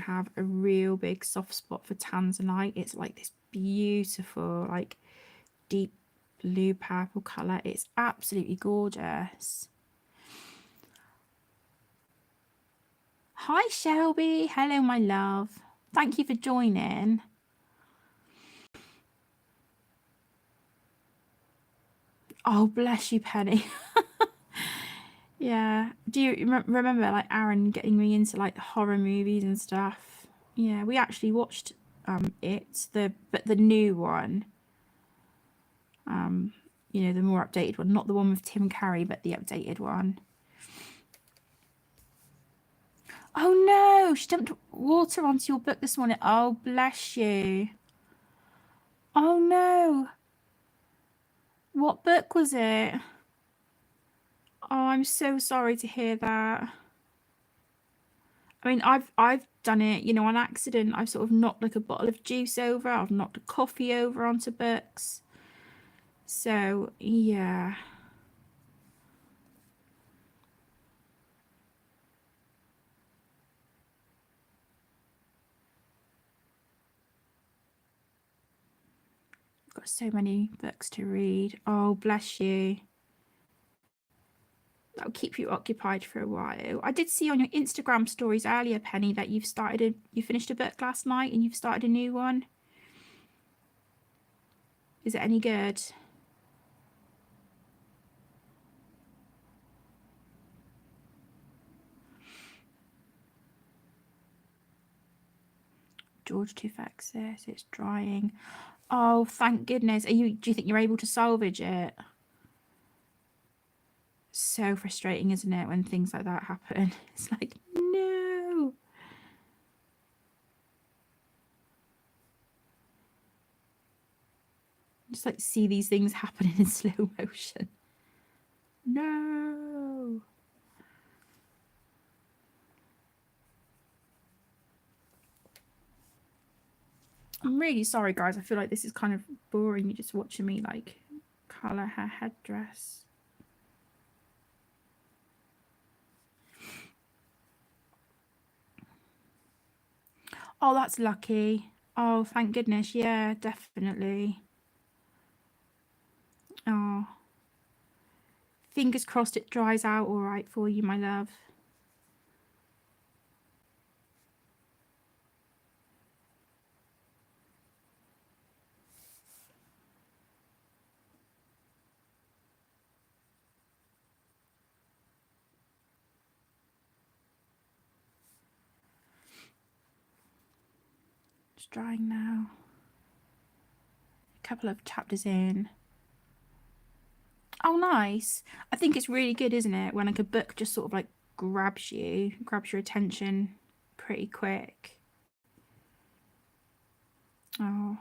have a real big soft spot for tanzanite. It's like this beautiful, like deep blue purple colour. It's absolutely gorgeous. Hi, Shelby. Hello, my love. Thank you for joining. Oh, bless you, Penny. Yeah. Do you remember like Aaron getting me into like horror movies and stuff? Yeah, we actually watched but the new one. You know, the more updated one, not the one with Tim Curry, but the updated one. Oh no, she dumped water onto your book this morning. Oh, bless you. Oh no. What book was it? Oh, I'm so sorry to hear that. I mean, I've done it, you know, on accident. I've sort of knocked like a bottle of juice over. I've knocked a coffee over onto books. So yeah. I've got so many books to read. Oh, bless you. That'll keep you occupied for a while. I did see on your Instagram stories earlier, Penny, that you finished a book last night and you've started a new one. Is it any good? George Tufexis, it's drying. Oh, thank goodness. Do you think you're able to salvage it? So frustrating, isn't it, when things like that happen? It's like, no. Just like see these things happening in slow motion. No. I'm really sorry, guys. I feel like this is kind of boring. You're just watching me like colour her headdress. Oh, that's lucky. Oh, thank goodness. Yeah, definitely. Oh. Fingers crossed it dries out all right for you, my love. It's drying now. A couple of chapters in. Oh, nice. I think it's really good, isn't it, when like a book just sort of like grabs your attention pretty quick. Oh.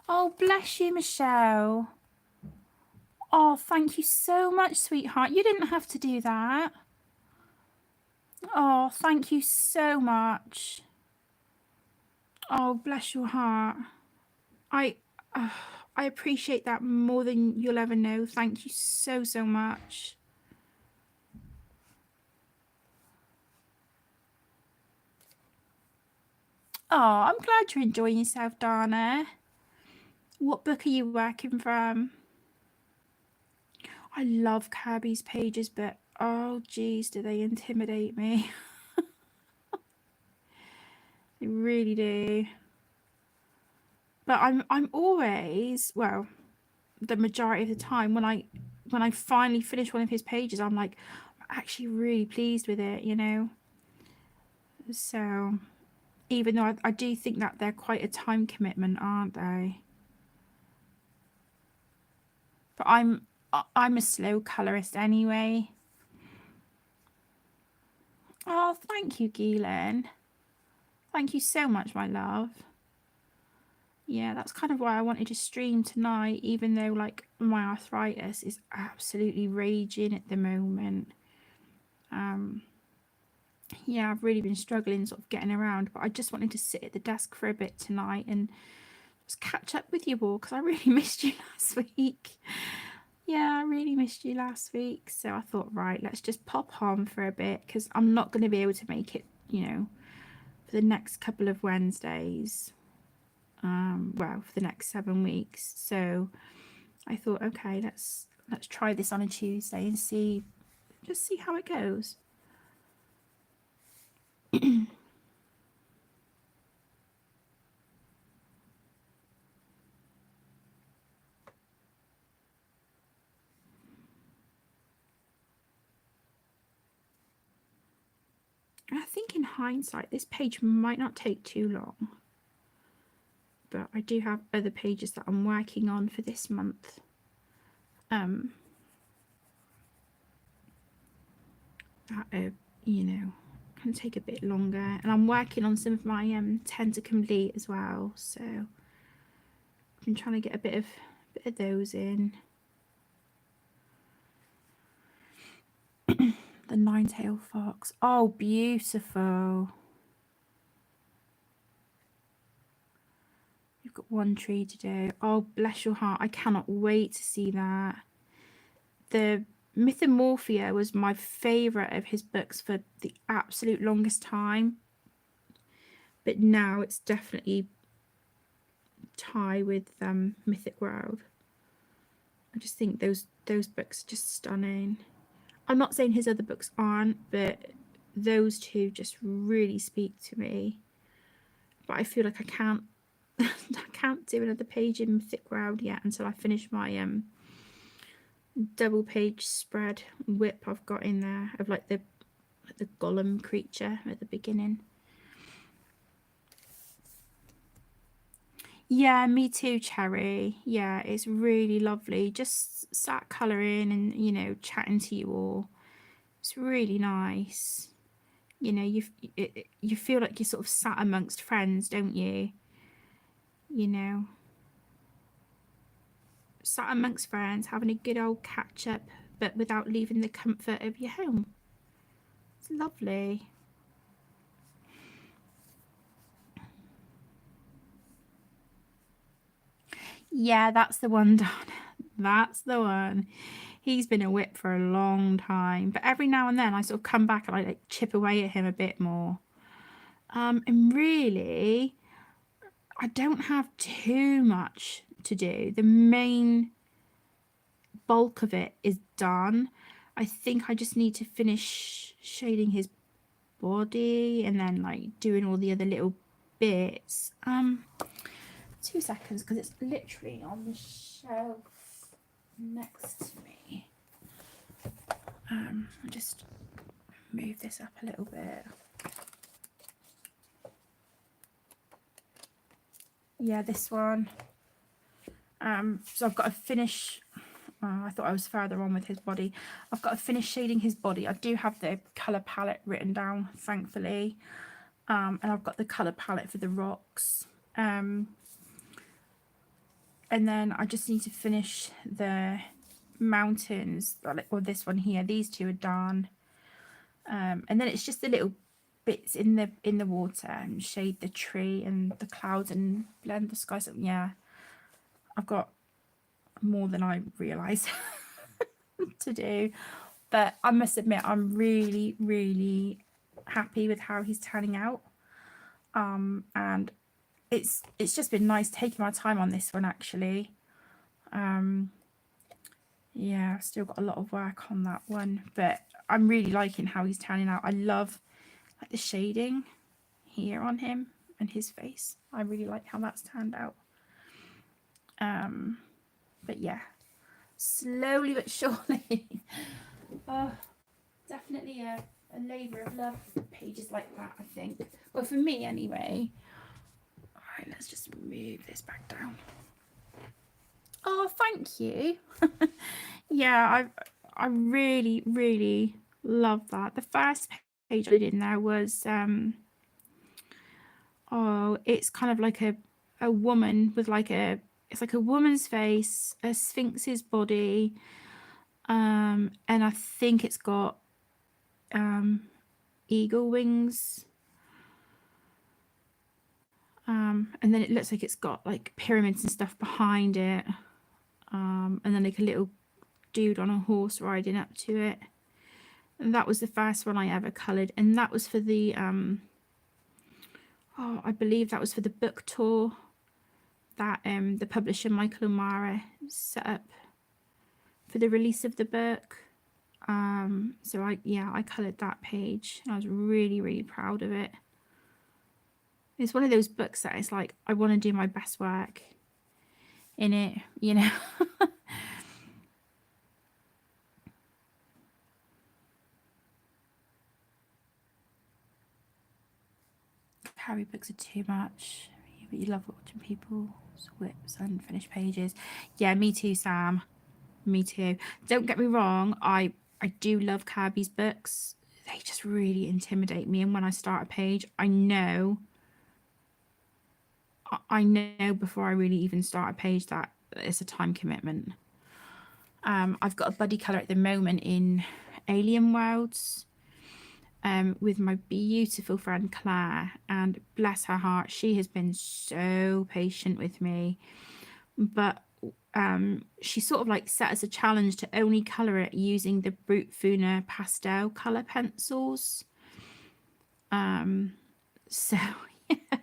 Oh, bless you, Michelle. Oh, thank you so much, sweetheart. You didn't have to do that. Oh, thank you so much. Oh, bless your heart. I appreciate that more than you'll ever know. Thank you so, so much. Oh, I'm glad you're enjoying yourself, Dana. What book are you working from? I love Kirby's pages, but oh geez, do they intimidate me? They really do. But I'm always, well, the majority of the time when I finally finish one of his pages, I'm like, I'm actually really pleased with it, you know. So even though I do think that they're quite a time commitment, aren't they? But I'm a slow colorist anyway. Oh, thank you, Gillen. Thank you so much, my love. Yeah, that's kind of why I wanted to stream tonight, even though like my arthritis is absolutely raging at the moment. Yeah, I've really been struggling sort of getting around, but I just wanted to sit at the desk for a bit tonight and just catch up with you all because I really missed you last week. Yeah, I really missed you last week. So I thought, right, let's just pop on for a bit because I'm not going to be able to make it, you know, for the next couple of Wednesdays. Well, for the next 7 weeks. So I thought, okay, let's let's try this on a Tuesday and see, just see how it goes. I think in hindsight, this page might not take too long, but I do have other pages that I'm working on for this month. That are, you know, can take a bit longer, and I'm working on some of my 10 to complete as well, so I've been trying to get a bit of those in. The nine-tailed fox, oh beautiful. You've got one tree to do. Oh bless your heart, I cannot wait to see that. The Mythomorphia was my favourite of his books for the absolute longest time, but now it's definitely tie with Mythic World. I just think those books are just stunning. I'm not saying his other books aren't, but those two just really speak to me. But I feel like I can't I can't do another page in Mythic World yet until I finish my double page spread whip I've got in there of like the golem creature at the beginning. Yeah, me too, Cherry. Yeah, it's really lovely. Just sat colouring and, you know, chatting to you all. It's really nice. You know, you feel like you're sort of sat amongst friends, don't you? You know, sat amongst friends, having a good old catch up, but without leaving the comfort of your home. It's lovely. Yeah, that's the one, Donna. That's the one. He's been a whip for a long time, but every now and then I sort of come back and I like chip away at him a bit more. And really, I don't have too much to do. The main bulk of it is done. I think I just need to finish shading his body and then like doing all the other little bits. 2 seconds, because it's literally on the shelf next to me. I'll just move this up a little bit. Yeah, this one. So I've got to finish. I thought I was further on with his body. I've got to finish shading his body. I do have the colour palette written down, thankfully. And I've got the colour palette for the rocks. And then I just need to finish the mountains, or this one here. These two are done. And then it's just the little bits in the water and shade the tree and the clouds and blend the sky. So yeah, I've got more than I realise to do, but I must admit I'm really happy with how he's turning out. And it's just been nice taking my time on this one, actually. Yeah, I've still got a lot of work on that one, but I'm really liking how he's turning out. I love like the shading here on him and his face. I really like how that's turned out. But yeah, slowly but surely. Oh, definitely a labour of love, pages like that, I think. Well, for me anyway. All right, let's just move this back down. Oh, thank you. Yeah, I really love that. The first page I did in there was oh, it's kind of like a woman with like it's like a woman's face, a sphinx's body, and I think it's got eagle wings, and then it looks like it's got like pyramids and stuff behind it, and then like a little dude on a horse riding up to it. And that was the first one I ever coloured, and that was for the oh, I believe that was for the book tour that the publisher Michael O'Mara set up for the release of the book. So I coloured that page. I was really, really proud of it. It's one of those books that it's like, I want to do my best work in it, you know. Harry books are too much, but you love watching people's whips and finished pages. Yeah, me too, Sam. Me too. Don't get me wrong, I do love Kirby's books. They just really intimidate me, and when I start a page, I know before I really even start a page that it's a time commitment. I've got a buddy colour at the moment in Alien Worlds with my beautiful friend Claire, and bless her heart, she has been so patient with me. But she sort of like set as a challenge to only colour it using the Brute Funa pastel colour pencils. So yeah,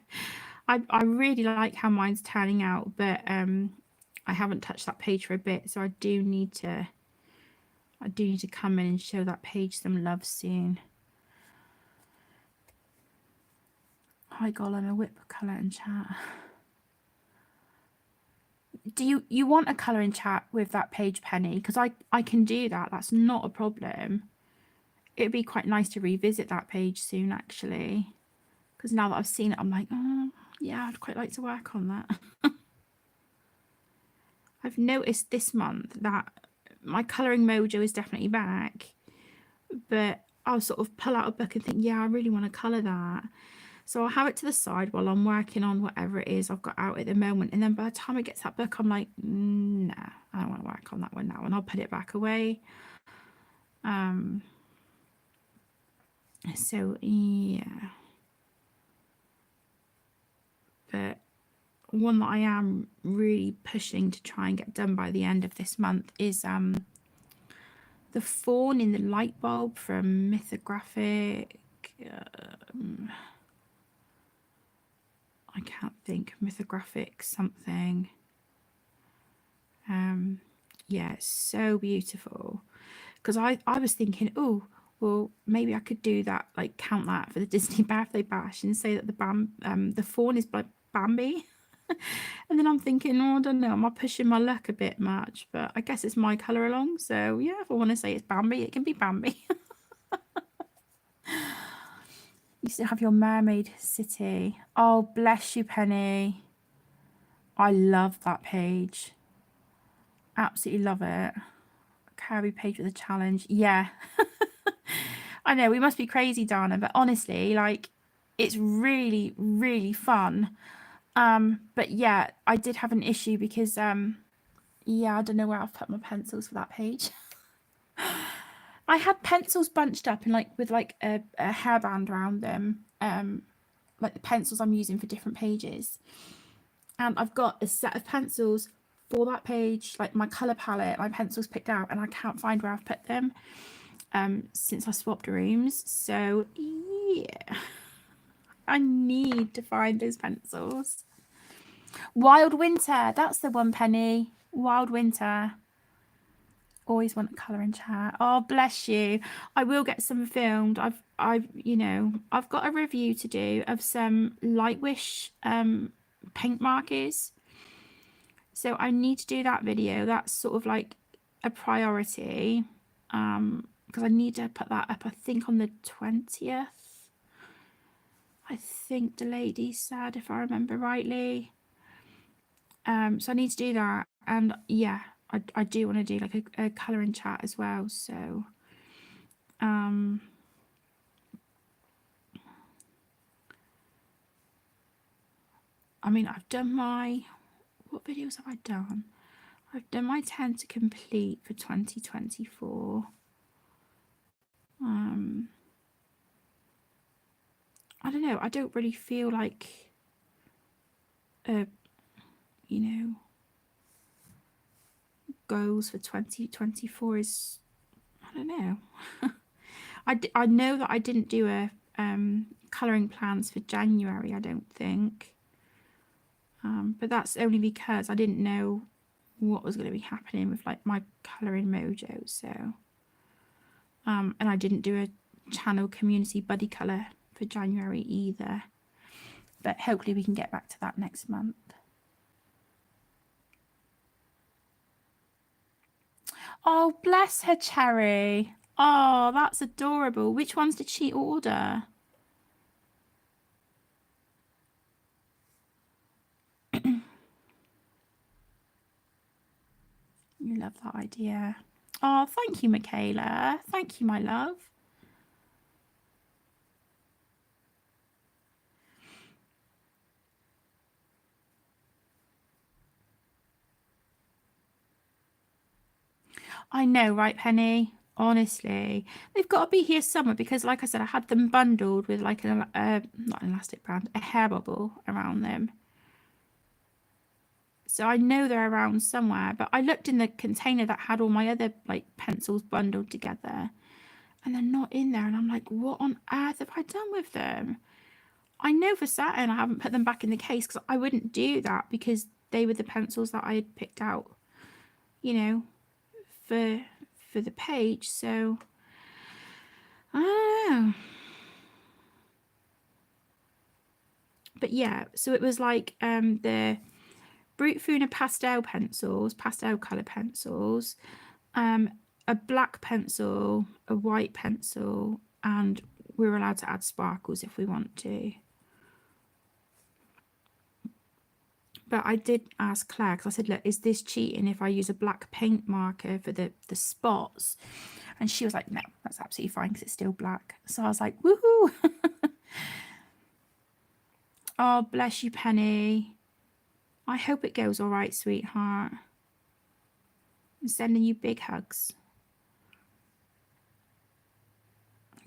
I really like how mine's turning out, but I haven't touched that page for a bit, so I do need to come in and show that page some love soon. Hi Gollum, a whip colour in chat. Do you want a colour in chat with that page, Penny? Because I can do that. That's not a problem. It'd be quite nice to revisit that page soon, actually. Because now that I've seen it, I'm like, oh, yeah, I'd quite like to work on that. I've noticed this month that my colouring mojo is definitely back. But I'll sort of pull out a book and think, yeah, I really want to colour that. So I'll have it to the side while I'm working on whatever it is I've got out at the moment. And then by the time I get to that book, I'm like, nah, I don't want to work on that one now. And I'll put it back away. So, yeah. But one that I am really pushing to try and get done by the end of this month is the fawn in the light bulb from Mythographic. I can't think. Mythographic something. Yeah, it's so beautiful. Because I was thinking, oh, well, maybe I could do that, like count that for the Disney birthday bash and say that the fawn is by Bambi. And then I'm thinking, oh, I don't know, am I pushing my luck a bit much? But I guess it's my colour along. So yeah, if I want to say it's Bambi, it can be Bambi. You still have your mermaid city. Oh, bless you, Penny. I love that page. Absolutely love it. Carry page with a challenge. Yeah. I know we must be crazy, Dana, but honestly, like, it's really, really fun. But yeah, I did have an issue because yeah, I don't know where I've put my pencils for that page. I had pencils bunched up and like with like a hairband around them, like the pencils I'm using for different pages. And I've got a set of pencils for that page, like my colour palette, my pencils picked out, and I can't find where I've put them since I swapped rooms. So yeah, I need to find those pencils. Wild Winter, that's the one, Penny. Wild Winter. Always want a colour in chat. Oh, bless you. I will get some filmed. I've got a review to do of some Lightwish paint markers. So I need to do that video. That's sort of like a priority. Because I need to put that up, I think, on the 20th. I think the lady said, if I remember rightly. So I need to do that. And yeah, I do want to do like a colour in chat as well. So I mean, I've done what videos have I done? I've done my 10 to complete for 2024. I don't know, I don't really feel like goals for 2024 is, I don't know. I know that I didn't do a colouring plans for January, I don't think. But that's only because I didn't know what was going to be happening with like my colouring mojo. So and I didn't do a channel community buddy colour for January either, but hopefully we can get back to that next month. Oh, bless her, Cherry. Oh, that's adorable. Which ones did she order? You love that idea. Oh, thank you, Michaela. Thank you, my love. I know, right, Penny? Honestly, they've got to be here somewhere because, like I said, I had them bundled with like not an elastic band, a hair bubble around them. So I know they're around somewhere, but I looked in the container that had all my other like pencils bundled together and they're not in there. And I'm like, what on earth have I done with them? I know for certain I haven't put them back in the case because I wouldn't do that because they were the pencils that I had picked out, you know, for the page. So I don't know. But yeah, so it was like the Brute Funa pastel pencils, pastel colour pencils, a black pencil, a white pencil, and we're allowed to add sparkles if we want to. But I did ask Claire, because I said, look, is this cheating if I use a black paint marker for the spots? And she was like, no, that's absolutely fine because it's still black. So I was like, woohoo. Oh, bless you, Penny. I hope it goes all right, sweetheart. I'm sending you big hugs.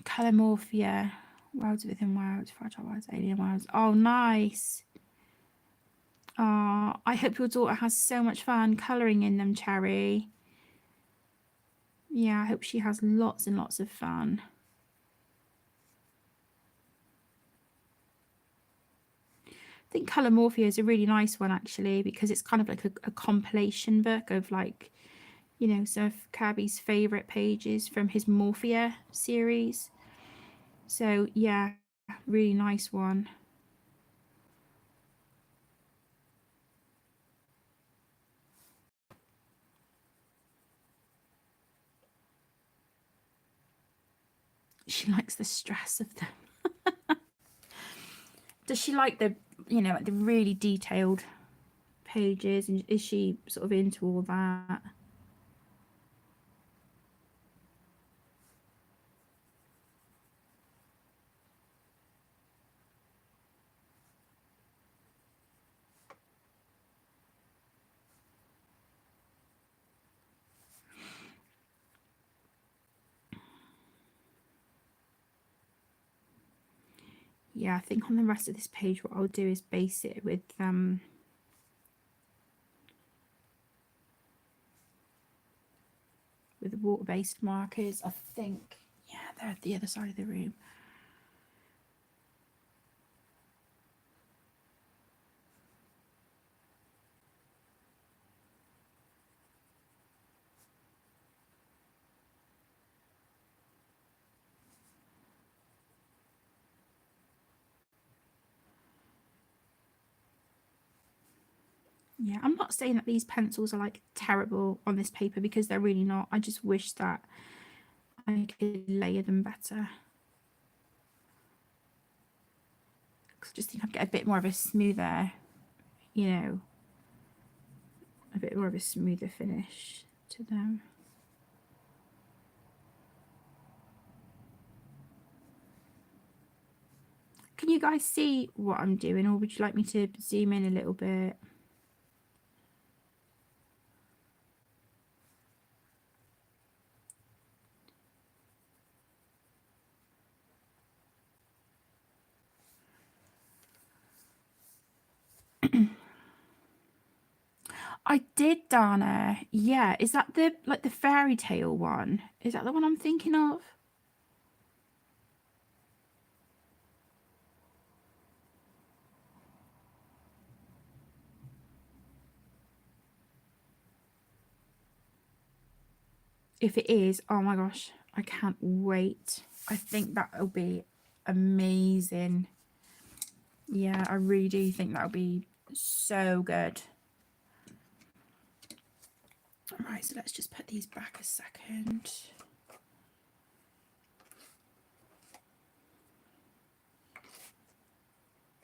Colormorphia. Worlds within worlds, fragile worlds, alien worlds. Oh, nice. Oh, I hope your daughter has so much fun colouring in them, Cherry. Yeah, I hope she has lots and lots of fun. I think Colormorphia is a really nice one, actually, because it's kind of like a compilation book of, like, you know, some of Kirby's favourite pages from his Morphia series. So, yeah, really nice one. She likes the stress of them. Does she like the, you know, the really detailed pages? And is she sort of into all that? Yeah, I think on the rest of this page, what I'll do is base it with the water-based markers. I think, yeah, they're at the other side of the room. Yeah, I'm not saying that these pencils are like terrible on this paper because they're really not. I just wish that I could layer them better. I just think I'd get a bit more of a smoother, you know, a bit more of a smoother finish to them. Can you guys see what I'm doing, or would you like me to zoom in a little bit? I did, Dana. Yeah, is that the like the fairy tale one? Is that the one I'm thinking of? If it is, oh my gosh, I can't wait. I think that'll be amazing. Yeah, I really do think that'll be so good. Right, so let's just put these back a second.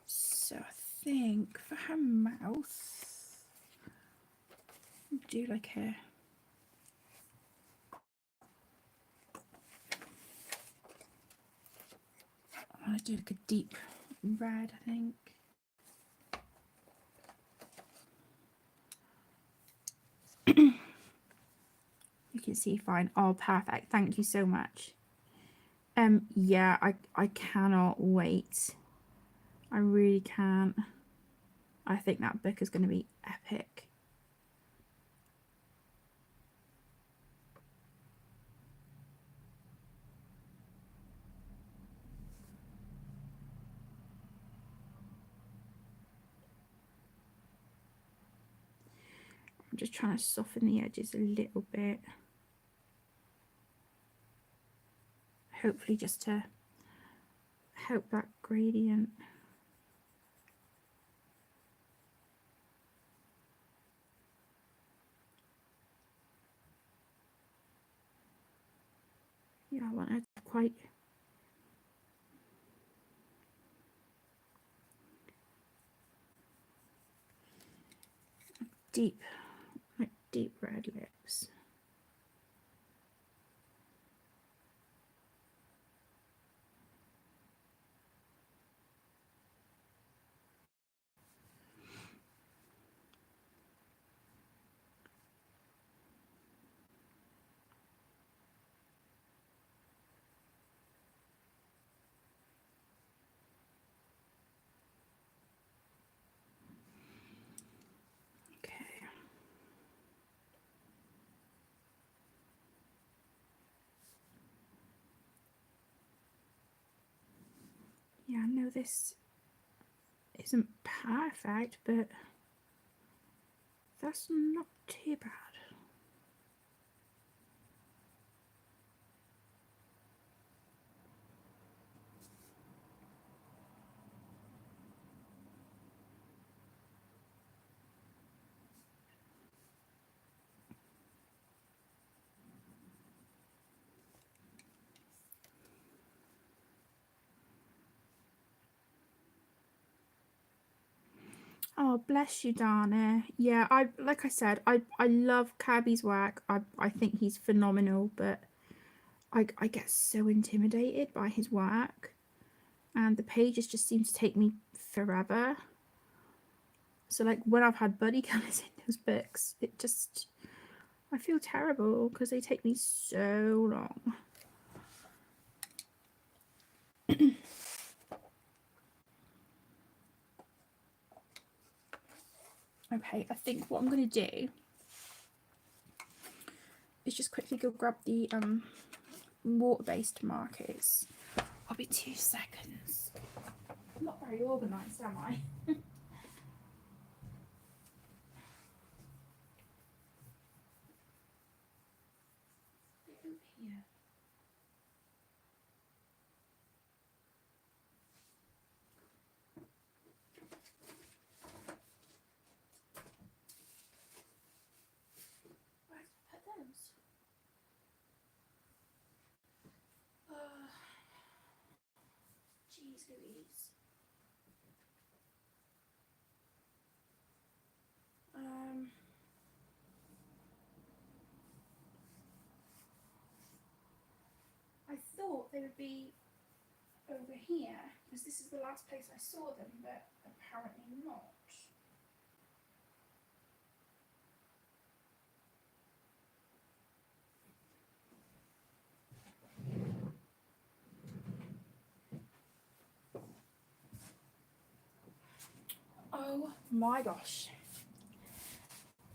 So I think for her mouth, do like a I want to do like a deep red, I think. You can see fine. Oh, perfect. Thank you so much. Yeah, I cannot wait. I really can't. I think that book is going to be epic. I'm just trying to soften the edges a little bit. Hopefully just to help that gradient. Yeah, I want it quite deep, like deep red lips. Okay. Yeah, I know this isn't perfect, but that's not too bad. Oh, bless you, Dana. Yeah, like I said, I love Kirby's work. I think he's phenomenal, but I get so intimidated by his work, and the pages just seem to take me forever. So like when I've had buddy colours in those books, it just I feel terrible because they take me so long. Okay, I think what I'm going to do is just quickly go grab the water-based markers. I'll be 2 seconds. I'm not very organised, am I? Here. Where did I put those? Jeez Louise. I thought they would be over here because this is the last place I saw them, but apparently not. Oh my gosh.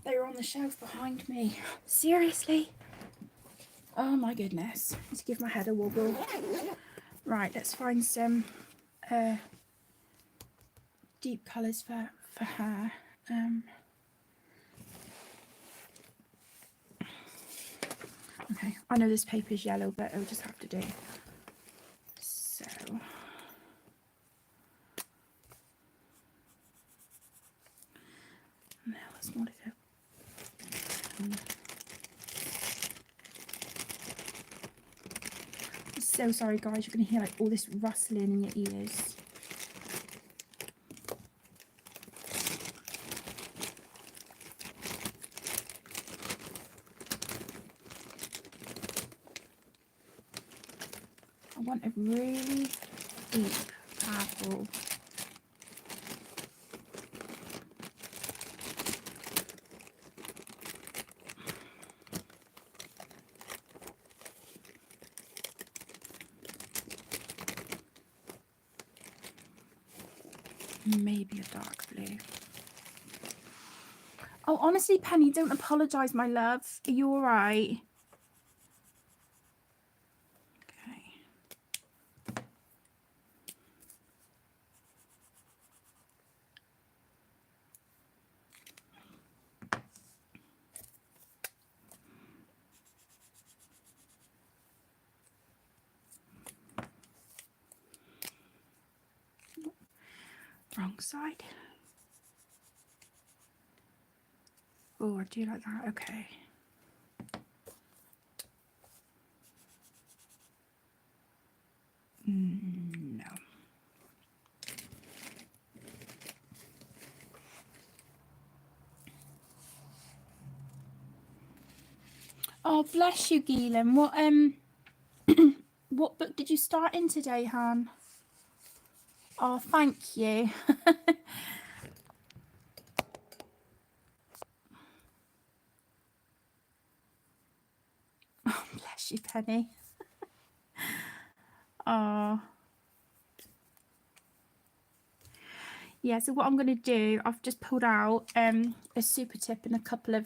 They were on the shelf behind me. Seriously? Oh my goodness. Let's give my head a wobble. Right, let's find some deep colours for her. Okay, I know this paper's yellow, but it'll just have to do. So now let's not go. So sorry guys, you're gonna hear like all this rustling in your ears. I want a really deep purple. Maybe a dark blue. Oh, honestly, Penny, don't apologise, my love. Are you all right? Okay. Wrong side. Oh, I do like that. Okay. No. Oh, bless you, Geelan. What book did you start in today, Han? Oh, thank you. Oh, bless you, Penny. Oh. Yeah, so what I'm going to do, I've just pulled out a super tip and a couple of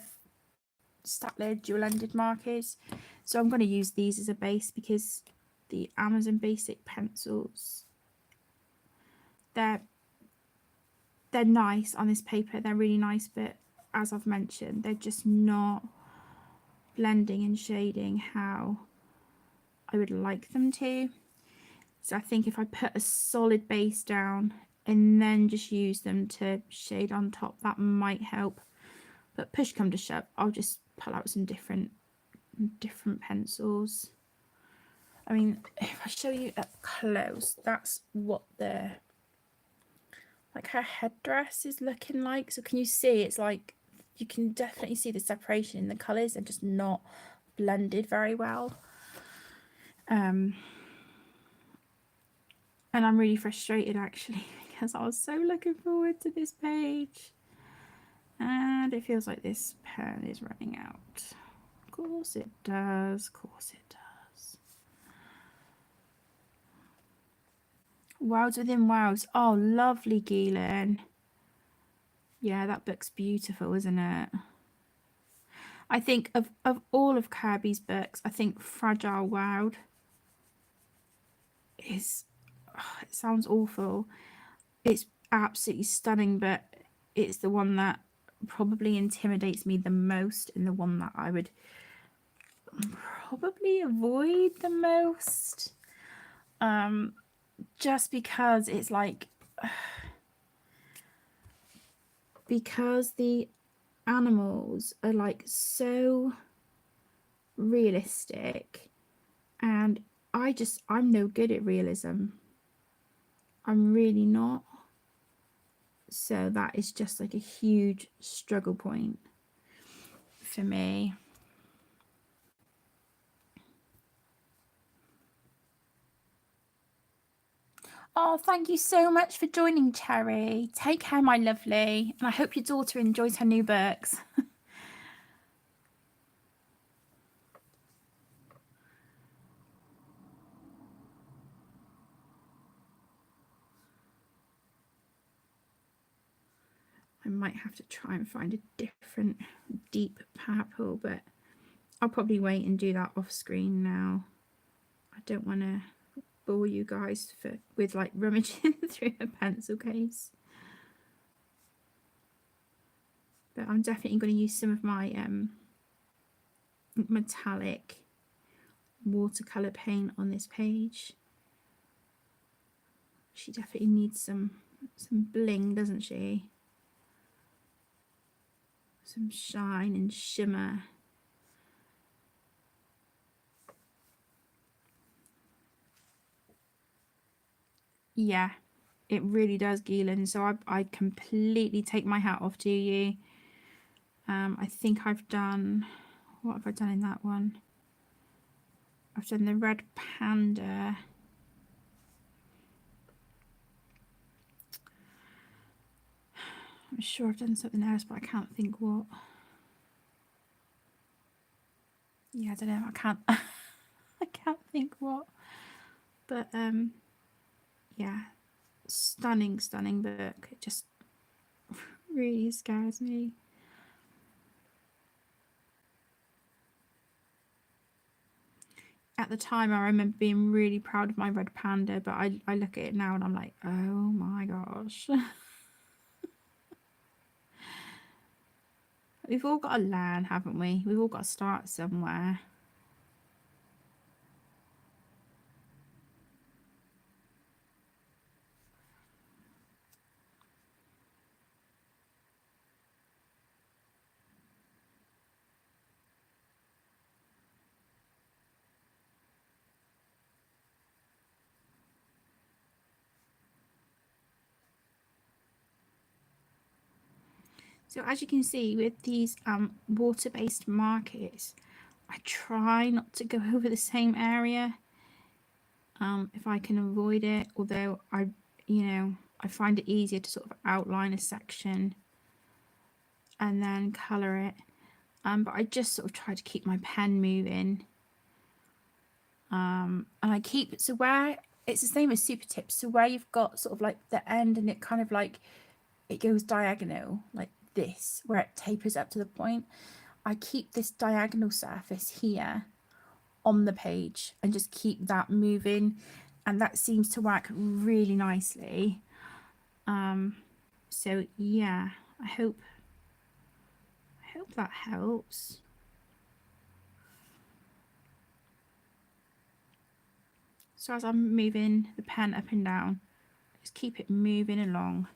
Statler dual-ended markers. So I'm going to use these as a base because the Amazon Basic pencils, they're nice on this paper. They're really nice, but as I've mentioned, they're just not blending and shading how I would like them to. So I think if I put a solid base down and then just use them to shade on top, that might help. But push come to shove, I'll just pull out some different pencils. I mean, if I show you up close, that's what the like her headdress is looking like. So can you see? It's like you can definitely see the separation in the colours. They're just not blended very well. And I'm really frustrated actually because I was so looking forward to this page. And it feels like this pen is running out. Of course it does. Of course it does. Wows within wows. Oh, lovely, Geelan. Yeah, that book's beautiful, isn't it? I think of all of Kirby's books, I think Fragile World is, oh, it sounds awful. It's absolutely stunning, but it's the one that probably intimidates me the most and the one that I would probably avoid the most. Just because it's like, because the animals are like so realistic, and I'm no good at realism. I'm really not. So that is just like a huge struggle point for me. Oh, thank you so much for joining, Cherry. Take care, my lovely. And I hope your daughter enjoys her new books. I might have to try and find a different deep purple, but I'll probably wait and do that off screen now. I don't want to bore you guys with like rummaging through a pencil case. But I'm definitely going to use some of my metallic watercolor paint on this page. She definitely needs some bling, doesn't she? Some shine and shimmer. Yeah, it really does, Geelan. So I completely take my hat off to you. I think I've done, what have I done in that one? I've done the red panda. I'm sure I've done something else, but I can't think what. Yeah, I don't know. I can't. I can't think what. But yeah, stunning book. It just really scares me. At the time, I remember being really proud of my red panda, but I look at it now and I'm like, oh my gosh. We've all got to learn, haven't we? We've all got to start somewhere. So as you can see with these water-based markers, I try not to go over the same area if I can avoid it, although I find it easier to sort of outline a section and then colour it. But I just sort of try to keep my pen moving. And I keep, so where, it's the same as super tips, so where you've got sort of like the end and it kind of like, it goes diagonal like this, where it tapers up to the point, I keep this diagonal surface here on the page and just keep that moving, and that seems to work really nicely. So yeah, I hope that helps. So as I'm moving the pen up and down, just keep it moving along.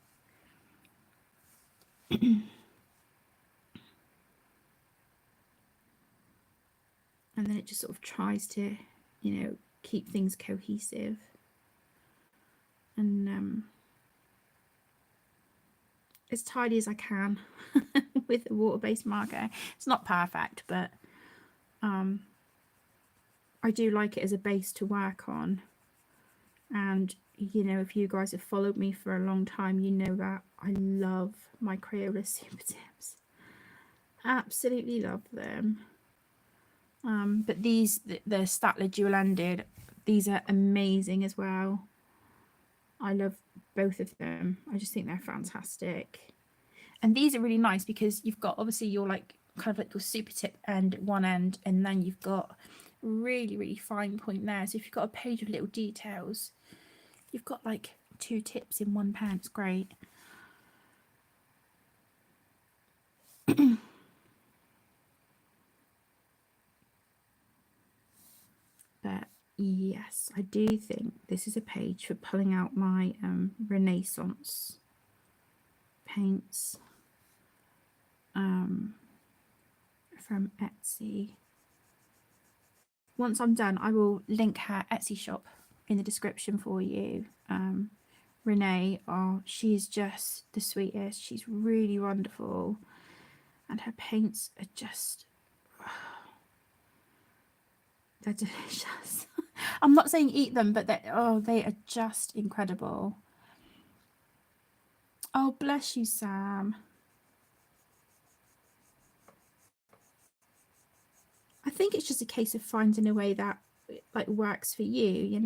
And then it just sort of tries to, keep things cohesive. And as tidy as I can with a water-based marker. It's not perfect, but I do like it as a base to work on. And if you guys have followed me for a long time, you know that I love my Crayola super tips. Absolutely love them. But these, the Statler dual-ended, these are amazing as well. I love both of them. I just think they're fantastic. And these are really nice because you've got obviously your like kind of like your super tip end at one end, and then you've got really fine point there. So if you've got a page of little details, you've got like 2 tips in one pen. It's great. But yes, I do think this is a page for pulling out my Renaissance paints from Etsy. Once I'm done, I will link her Etsy shop in the description for you. Renee, she's just the sweetest. She's really wonderful, and her paints are just, they're delicious. I'm not saying eat them, but they are just incredible. Oh, bless you, Sam. I think it's just a case of finding a way that like works for you,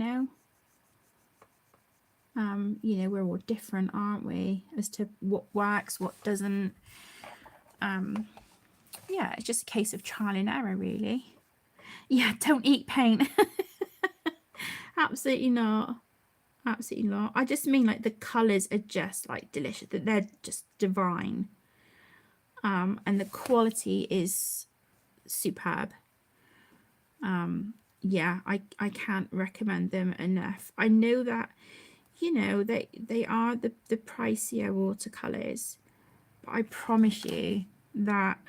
we're all different, aren't we, as to what works, what doesn't. Yeah, it's just a case of trial and error, really. Yeah, don't eat paint. Absolutely not. Absolutely not. I just mean like the colors are just like delicious, that they're just divine. And the quality is superb. yeah, I can't recommend them enough. I know that, you know, they are the pricier watercolors, but I promise you that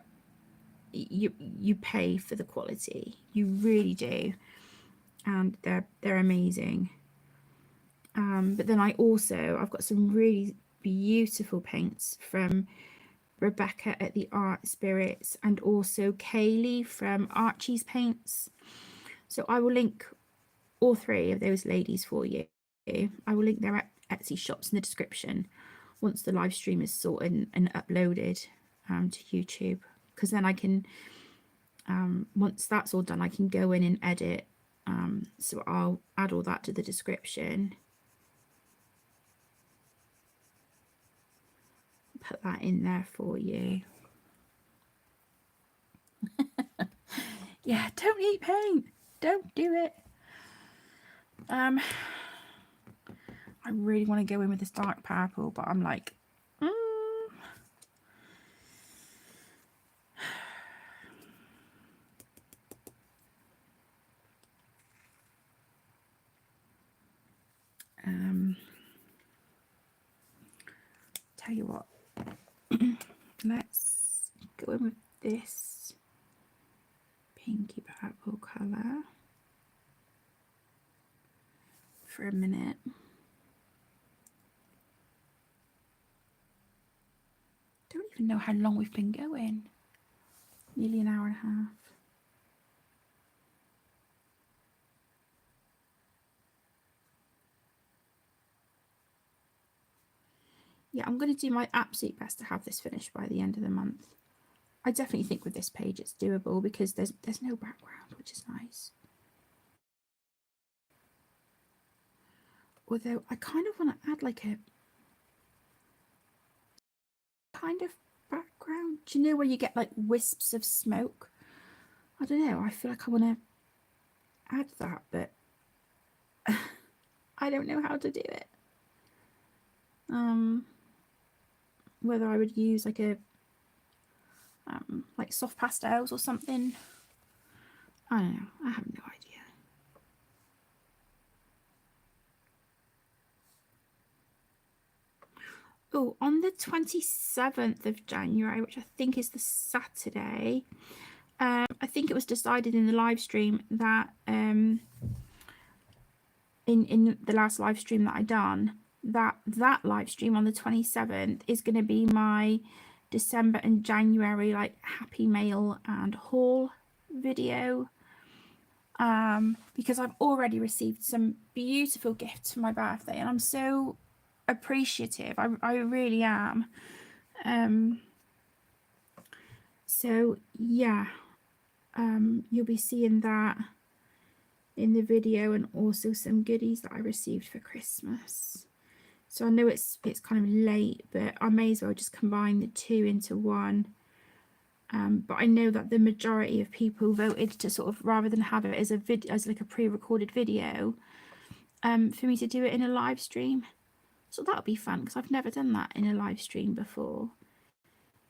you pay for the quality. You really do. And they're amazing. But then I've got some really beautiful paints from Rebecca at the Art Spirits, and also Kaylee from Archie's Paints. So I will link all three of those ladies for you. I will link their Etsy shops in the description once the live stream is sorted and uploaded to YouTube, because then I can, once that's all done, I can go in and edit. So I'll add all that to the description. Put that in there for you. Yeah, don't eat paint. Don't do it. I really want to go in with this dark purple, but I'm like, tell you what, let's go in with this pinky purple colour for a minute. Don't even know how long we've been going. Nearly an hour and a half. Yeah, I'm going to do my absolute best to have this finished by the end of the month. I definitely think with this page it's doable because there's no background, which is nice. Although I kind of want to add like a kind of background. Do you know where you get like wisps of smoke? I don't know. I feel like I want to add that, but I don't know how to do it. Whether I would use like a like soft pastels or something. I don't know. I have no idea. Oh, on the 27th of January, which I think is the Saturday, I think it was decided in the live stream that in the last live stream that I done, that live stream on the 27th is going to be my December and January like happy mail and haul video, because I've already received some beautiful gifts for my birthday and I'm so appreciative. I really am. So yeah, you'll be seeing that in the video, and also some goodies that I received for Christmas. So I know it's kind of late, but I may as well just combine the two into one. But I know that the majority of people voted to sort of, rather than have it as a video, as like a pre-recorded video, for me to do it in a live stream. So that'll be fun because I've never done that in a live stream before.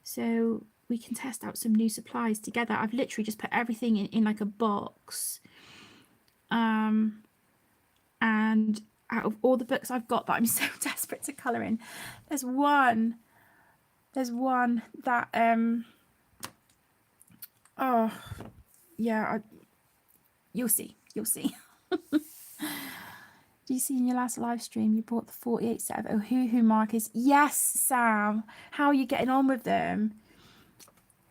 So we can test out some new supplies together. I've literally just put everything in like a box. And out of all the books I've got that I'm so desperate to colour in, there's one that oh yeah, you'll see. Do you see in your last live stream you bought the 48 set of Ohuhu markers? Yes, Sam. How are you getting on with them?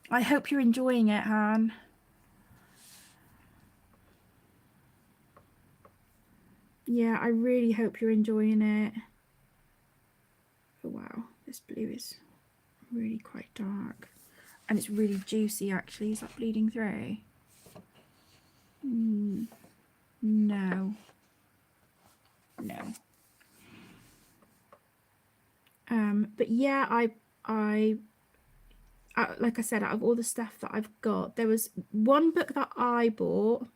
I hope you're enjoying it, Han. Yeah, I really hope you're enjoying it. Oh wow, this blue is really quite dark. And it's really juicy actually. Is that bleeding through? No. But yeah, I like I said, out of all the stuff that I've got, there was one book that I bought.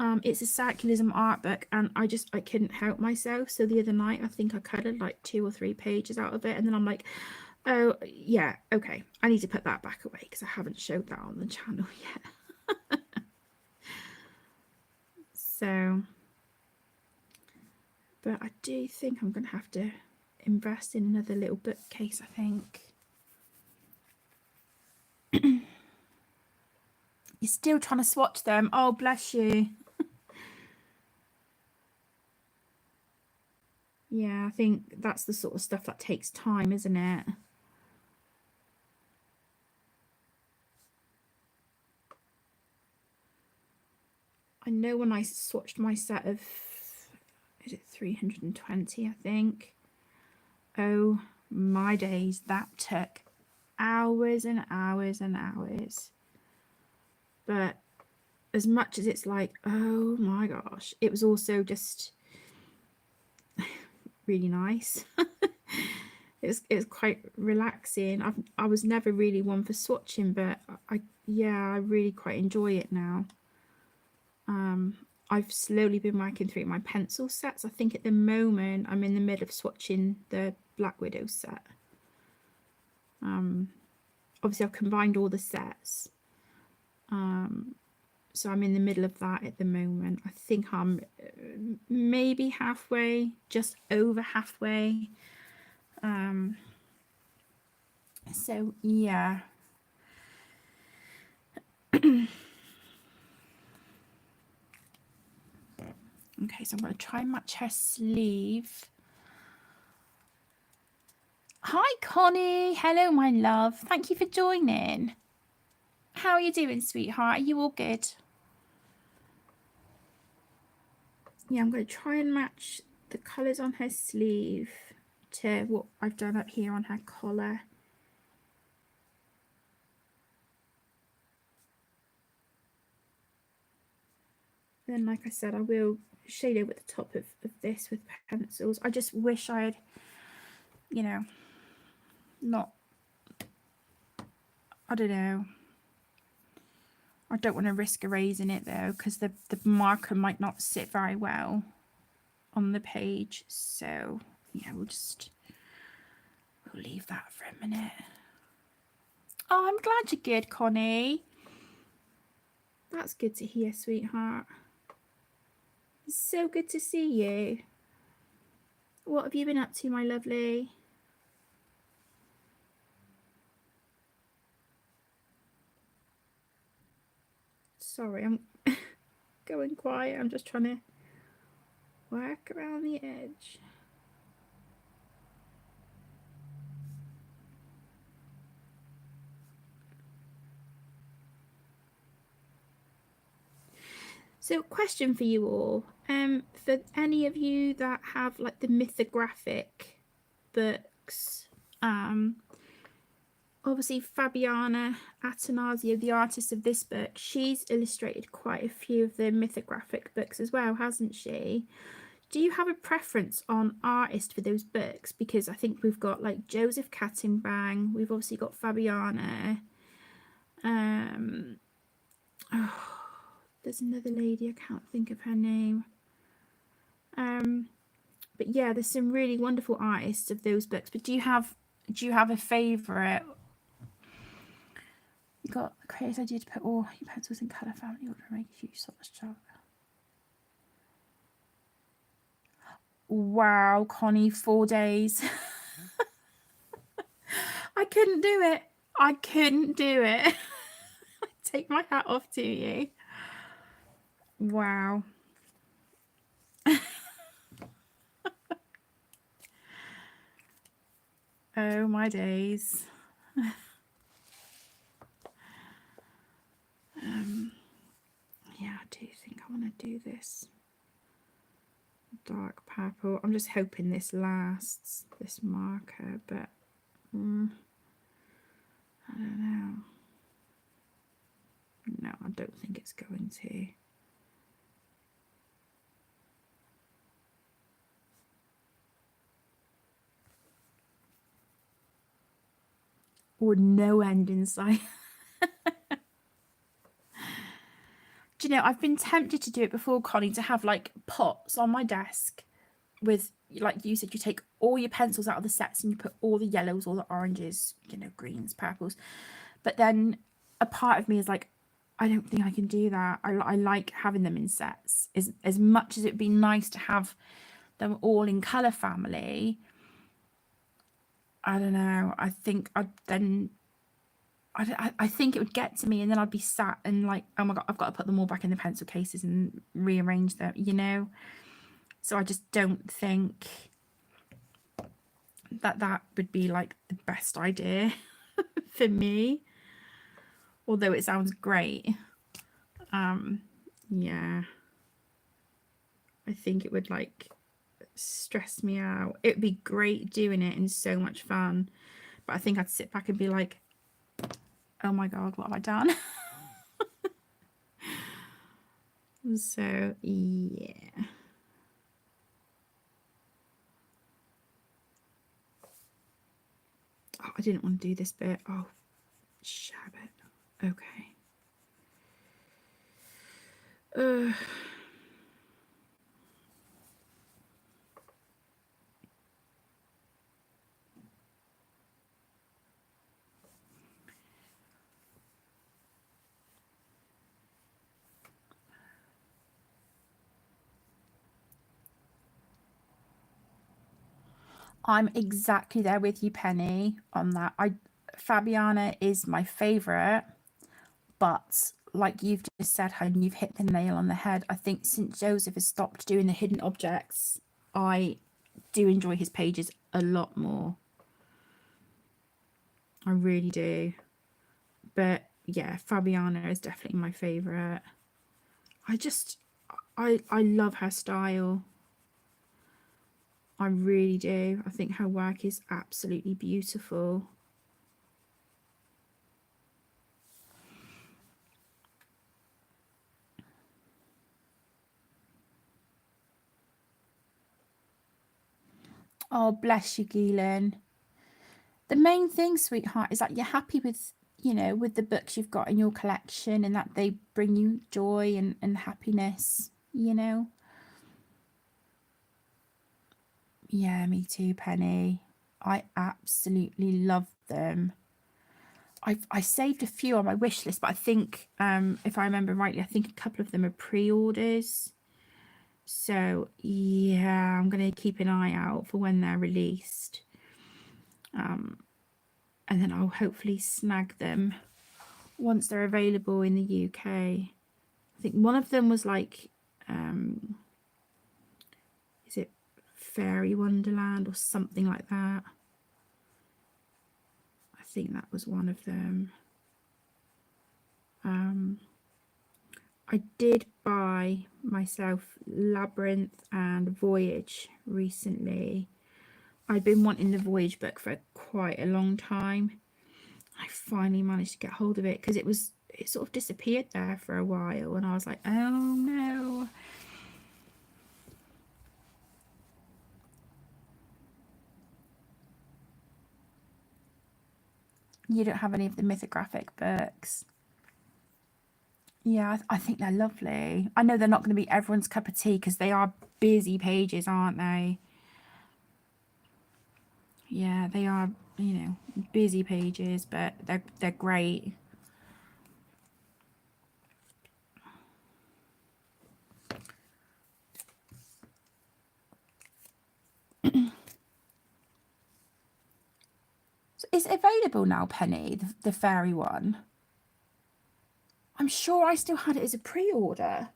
It's a circulism art book, and I couldn't help myself. So the other night, I think I colored like 2 or 3 pages out of it, and then I'm like, oh yeah, okay, I need to put that back away because I haven't showed that on the channel yet. So, but I do think I'm going to have to invest in another little bookcase, I think. You're still trying to swatch them. Oh, bless you. Yeah, I think that's the sort of stuff that takes time, isn't it? I know when I swatched my set of, is it 320, I think? Oh my days, that took hours and hours and hours. But as much as it's like, oh my gosh, it was also just really nice. it was quite relaxing. I was never really one for swatching, but I really quite enjoy it now. I've slowly been working through my pencil sets. I think at the moment I'm in the middle of swatching the Black Widow set. Obviously I've combined all the sets. So I'm in the middle of that at the moment. I think I'm maybe halfway, just over halfway. So yeah. Okay, so I'm going to try and match her sleeve. Hi, Connie. Hello, my love. Thank you for joining. How are you doing, sweetheart? Are you all good? Yeah, I'm going to try and match the colours on her sleeve to what I've done up here on her collar. Then, like I said, I will shade over the top of this with pencils. I just wish I had, you know, not, I don't know. I don't want to risk erasing it though, because the marker might not sit very well on the page. So yeah, we'll leave that for a minute. Oh, I'm glad you're good, Connie. That's good to hear, sweetheart. It's so good to see you. What have you been up to, my lovely? Sorry, I'm going quiet. I'm just trying to work around the edge. So, question for you all. For any of you that have like the mythographic books, obviously Fabiana Attanasio, the artist of this book, she's illustrated quite a few of the mythographic books as well, hasn't she? Do you have a preference on artist for those books? Because I think we've got like Joseph Katzenbang, we've obviously got Fabiana. There's another lady, I can't think of her name. But yeah, there's some really wonderful artists of those books. But do you have a favourite? You got a creative idea to put all your pencils in colour family order and make a huge swatch job. Wow, Connie, 4 days. I couldn't do it. I couldn't do it. Take my hat off to you. Wow. Oh my days. Yeah, I do think I want to do this dark purple. I'm just hoping this lasts, this marker, but I don't know. No, I don't think it's going to. Or no end in sight. Do you know, I've been tempted to do it before, Connie, to have like pots on my desk with, like you said, you take all your pencils out of the sets and you put all the yellows, all the oranges, you know, greens, purples. But then a part of me is like, I don't think I can do that. I like having them in sets. As much as it'd be nice to have them all in colour family, I don't know. I think I'd then I think it would get to me, and then I'd be sat and like, oh my god, I've got to put them all back in the pencil cases and rearrange them, you know. So I just don't think that would be like the best idea for me, although it sounds great. Yeah, I think it would like stress me out. It'd be great doing it and so much fun, but I think I'd sit back and be like, oh my god, what have I done? So yeah. Oh, I didn't want to do this bit. Oh, shab it. Okay. I'm exactly there with you, Penny, on that. Fabiana is my favourite, but like you've just said, and you've hit the nail on the head. I think since Joseph has stopped doing the hidden objects, I do enjoy his pages a lot more. I really do. But yeah, Fabiana is definitely my favourite. I love her style. I really do. I think her work is absolutely beautiful. Oh, bless you, Geelan. The main thing, sweetheart, is that you're happy with, you know, with the books you've got in your collection, and that they bring you joy and happiness, you know? Yeah, me too, Penny. I absolutely love them. I saved a few on my wish list, but I think, if I remember rightly, I think a couple of them are pre-orders. So yeah, I'm going to keep an eye out for when they're released. And then I'll hopefully snag them once they're available in the UK. I think one of them was like, is it Fairy Wonderland or something like that? I think that was one of them. I did buy myself Labyrinth and Voyage recently. I'd been wanting the Voyage book for quite a long time. I finally managed to get hold of it because it sort of disappeared there for a while, and I was like, oh no. You don't have any of the mythographic books? Yeah, I think they're lovely. I know they're not going to be everyone's cup of tea because they are busy pages, aren't they? Yeah, they are, you know, busy pages, but they're great. So is it available now, Penny, the fairy one? I'm sure I still had it as a pre-order.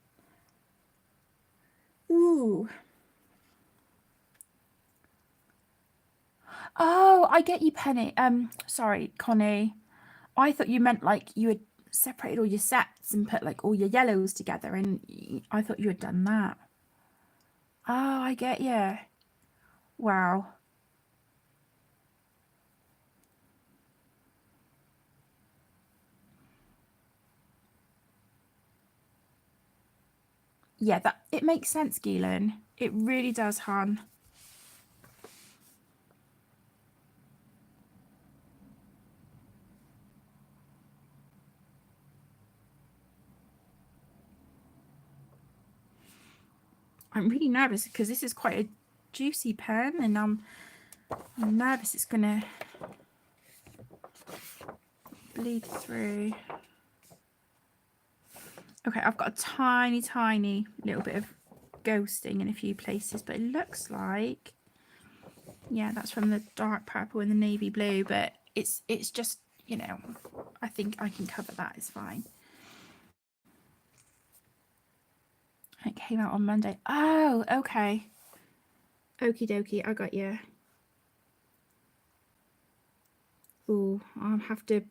Ooh. Oh, I get you, Penny. Sorry, Connie. I thought you meant like you had separated all your sets and put like all your yellows together, and I thought you had done that. Oh, I get you. Wow. Yeah, that it makes sense, Geelan. It really does, hon. I'm really nervous because this is quite a juicy pen, and I'm nervous it's gonna bleed through. Okay, I've got a tiny little bit of ghosting in a few places, but it looks like, yeah, that's from the dark purple and the navy blue, but it's just, you know, I think I can cover that, it's fine. It came out on Monday. Oh, okay. Okie dokie, I got you. Oh, I'll have to,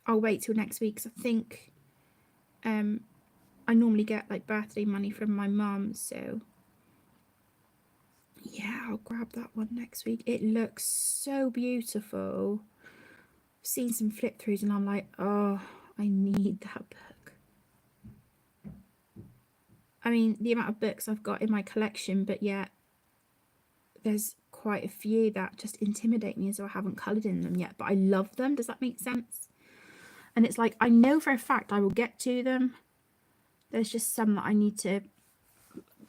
I'll wait till next week, because I think I normally get like birthday money from my mum, so yeah, I'll grab that one next week. It looks so beautiful. I've seen some flip throughs and I'm like, oh, I need that book. I mean, the amount of books I've got in my collection, but yet there's quite a few that just intimidate me, as though I haven't coloured in them yet, but I love them. Does that make sense? And it's like, I know for a fact I will get to them. There's just some that I need to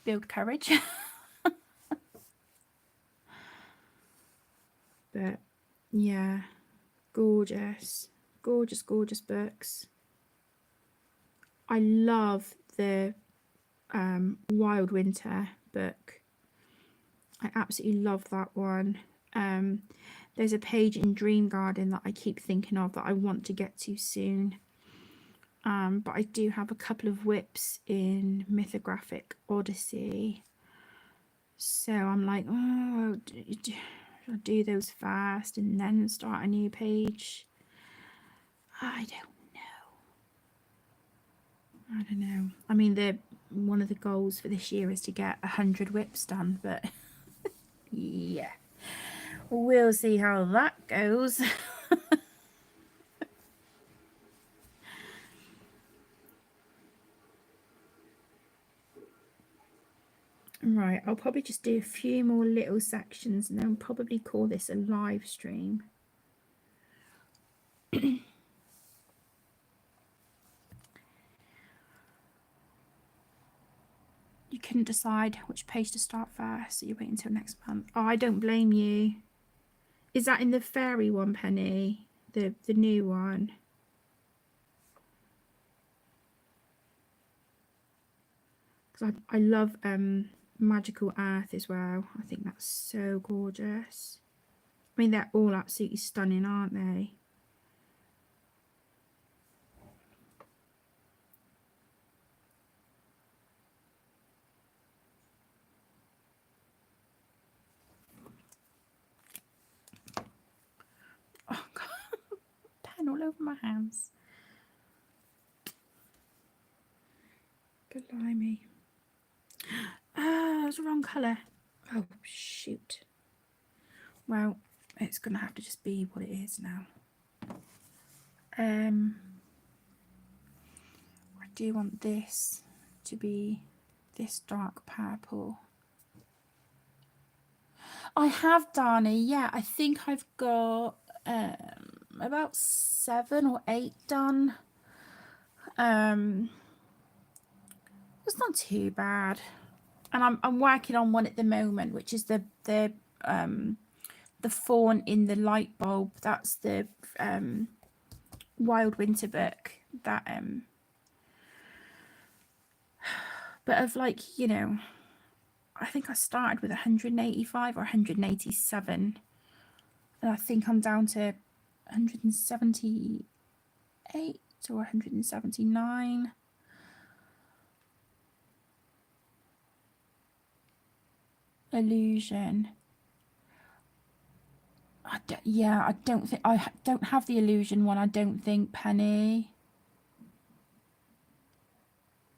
build courage. But yeah, gorgeous, gorgeous, gorgeous books. I love the Wild Winter book. I absolutely love that one. There's a page in Dream Garden that I keep thinking of that I want to get to soon. But I do have a couple of whips in Mythographic Odyssey. So I'm like, oh, I'll do those first and then start a new page. I don't know. I mean, one of the goals for this year is to get 100 whips done, but yeah, we'll see how that goes. Right, I'll probably just do a few more little sections and then probably call this a live stream. You couldn't decide which page to start first, so you wait until next month. Oh, I don't blame you. Is that in the fairy one, Penny? The new one? Because I love Magical Earth as well. I think that's so gorgeous. I mean, they're all absolutely stunning, aren't they? Oh, God. Pen all over my hands. Blimey. Ah, it's the wrong colour. Oh, shoot. Well, it's going to have to just be what it is now. I do want this to be this dark purple. I have, Dani. Yeah, I think I've got about 7 or 8 done. It's not too bad, and I'm working on one at the moment, which is the fawn in the light bulb. That's the Wild Winter book. That but of like, you know, I think I started with 185 or 187, and I think I'm down to 178 or 179. Illusion. I don't think I don't have the illusion one. I don't think, Penny.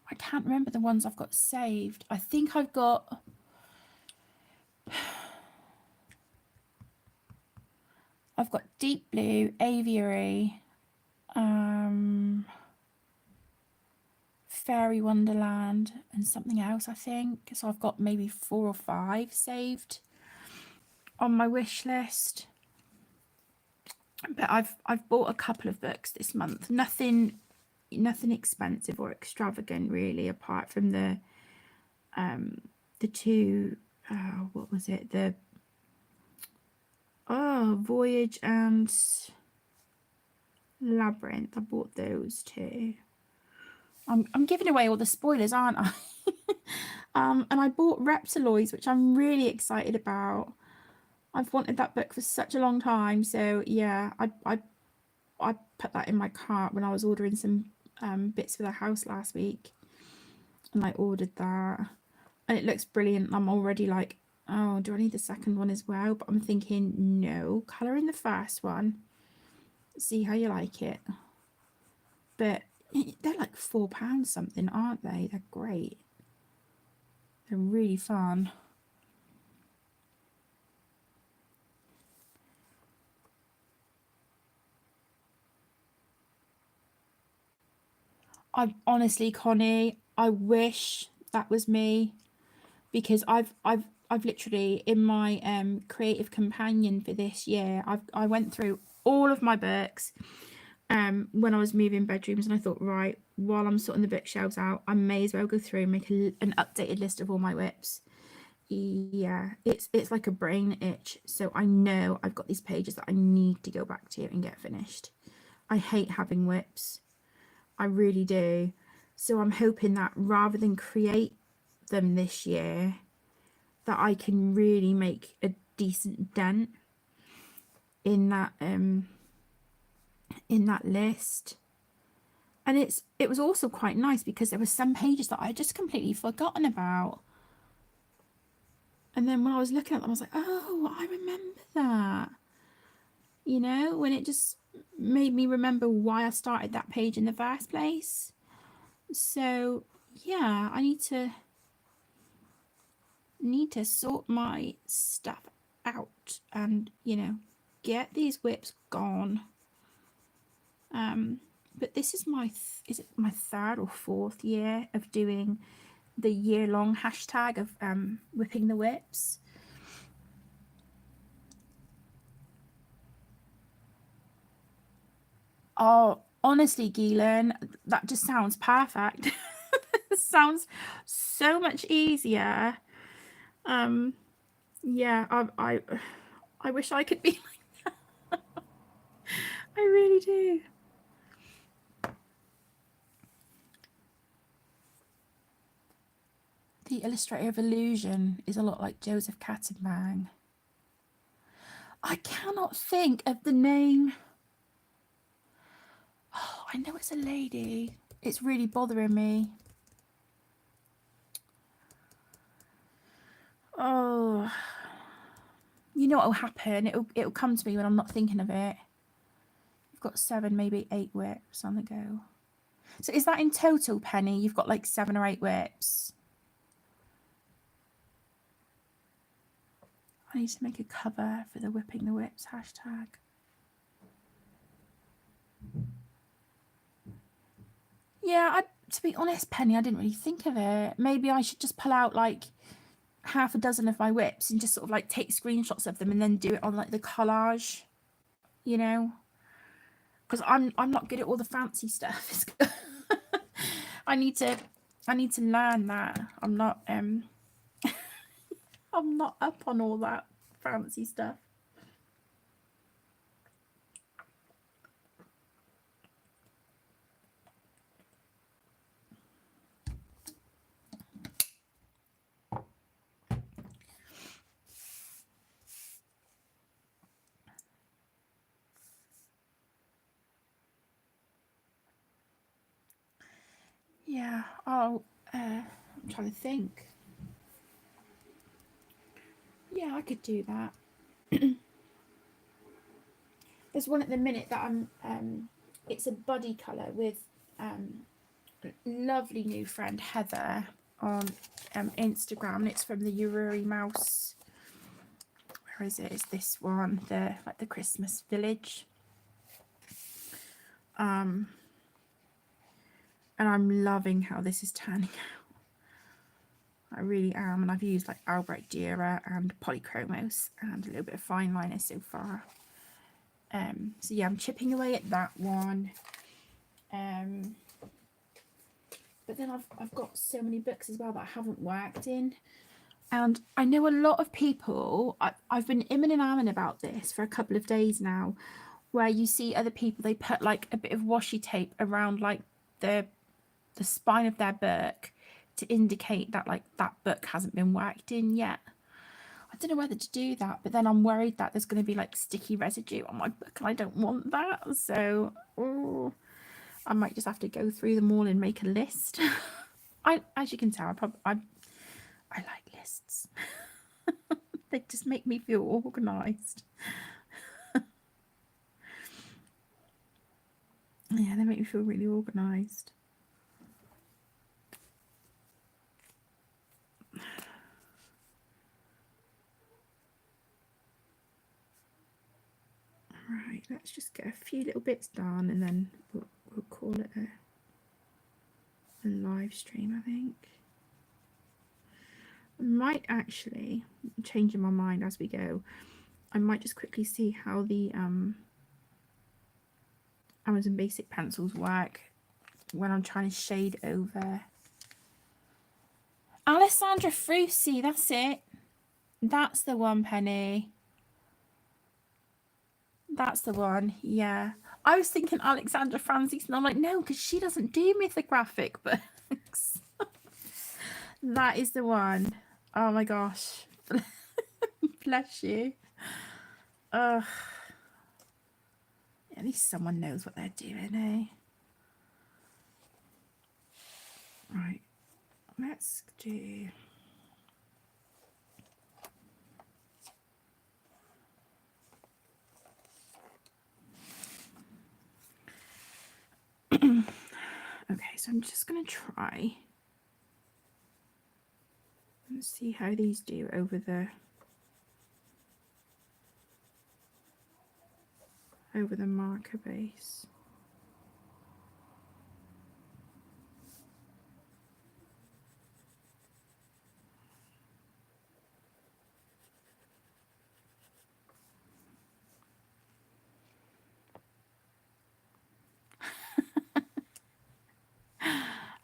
I can't remember the ones I've got saved. I think I've got Deep Blue, Aviary, Fairy Wonderland, and something else, I think. So I've got maybe 4 or 5 saved on my wish list. But I've bought a couple of books this month. Nothing expensive or extravagant, really, apart from the 2 what was it, the Voyage and Labyrinth. I bought those 2. I'm giving away all the spoilers, aren't I? And I bought Reptiloids, which I'm really excited about. I've wanted that book for such a long time. So yeah, I put that in my cart when I was ordering some bits for the house last week, and I ordered that, and it looks brilliant. I'm already like, oh, do I need the second one as well? But I'm thinking, no, colour in the first one, see how you like it. But they're like £4 something, aren't they? They're great. They're really fun. I honestly, Connie, I wish that was me, because I've literally, in my creative companion for this year, I went through all of my books when I was moving bedrooms, and I thought, right, while I'm sorting the bookshelves out, I may as well go through and make an updated list of all my whips. Yeah, it's like a brain itch. So I know I've got these pages that I need to go back to and get finished. I hate having whips. I really do. So I'm hoping that rather than create them this year, that I can really make a decent dent in that list. And it was also quite nice because there were some pages that I just completely forgotten about. And then when I was looking at them, I was like, oh, I remember that. You know, when it just made me remember why I started that page in the first place. So yeah, I need to sort my stuff out and, you know, get these whips gone. But this is is it my third or fourth year of doing the year-long hashtag of whipping the whips. Oh, honestly, Geelan, that just sounds perfect. It sounds so much easier. Yeah, I wish I could be like that. I really do. The illustrator of Illusion is a lot like Joseph Katzenbang. I cannot think of the name. Oh, I know it's a lady. It's really bothering me. Oh, you know what will happen? It'll come to me when I'm not thinking of it. You've got 7, maybe 8 whips on the go. So is that in total, Penny? You've got like 7 or 8 whips. I need to make a cover for the whipping the whips hashtag. Yeah, to be honest, Penny, I didn't really think of it. Maybe I should just pull out like half a dozen of my whips and just sort of like take screenshots of them and then do it on like the collage, you know, because I'm not good at all the fancy stuff. I need to learn that. I'm not I'm not up on all that fancy stuff. Yeah, I'm trying to think. Yeah, I could do that. There's one at the minute that I'm it's a body colour with lovely new friend Heather on Instagram. It's from the Ururi Mouse. Where is it? It's this one, the Christmas village. And I'm loving how this is turning out. I really am, and I've used like Albrecht Dürer and Polychromos and a little bit of fine liner so far. So yeah, I'm chipping away at that one. But then I've got so many books as well that I haven't worked in. And I know a lot of people, I've been imming and ahhing about this for a couple of days now, where you see other people, they put like a bit of washi tape around like the the spine of their book to indicate that like that book hasn't been worked in yet. I don't know whether to do that, but then I'm worried that there's going to be like sticky residue on my book and I don't want that. So I might just have to go through them all and make a list. As you can tell, I like lists. They just make me feel organised. Yeah, they make me feel really organised. Right, let's just get a few little bits done and then we'll call it a live stream, I think. I might actually, changing my mind as we go, I might just quickly see how the Amazon Basic pencils work when I'm trying to shade over. Alessandra Frusi, that's it. That's the one, Penny. That's the one, yeah. I was thinking Alexandra Francis, and I'm like, no, because she doesn't do mythographic books. That is the one. Oh my gosh. Bless you. Ugh. At least someone knows what they're doing, eh? Right. Let's do... Okay, so I'm just going to try and see how these do over the marker base.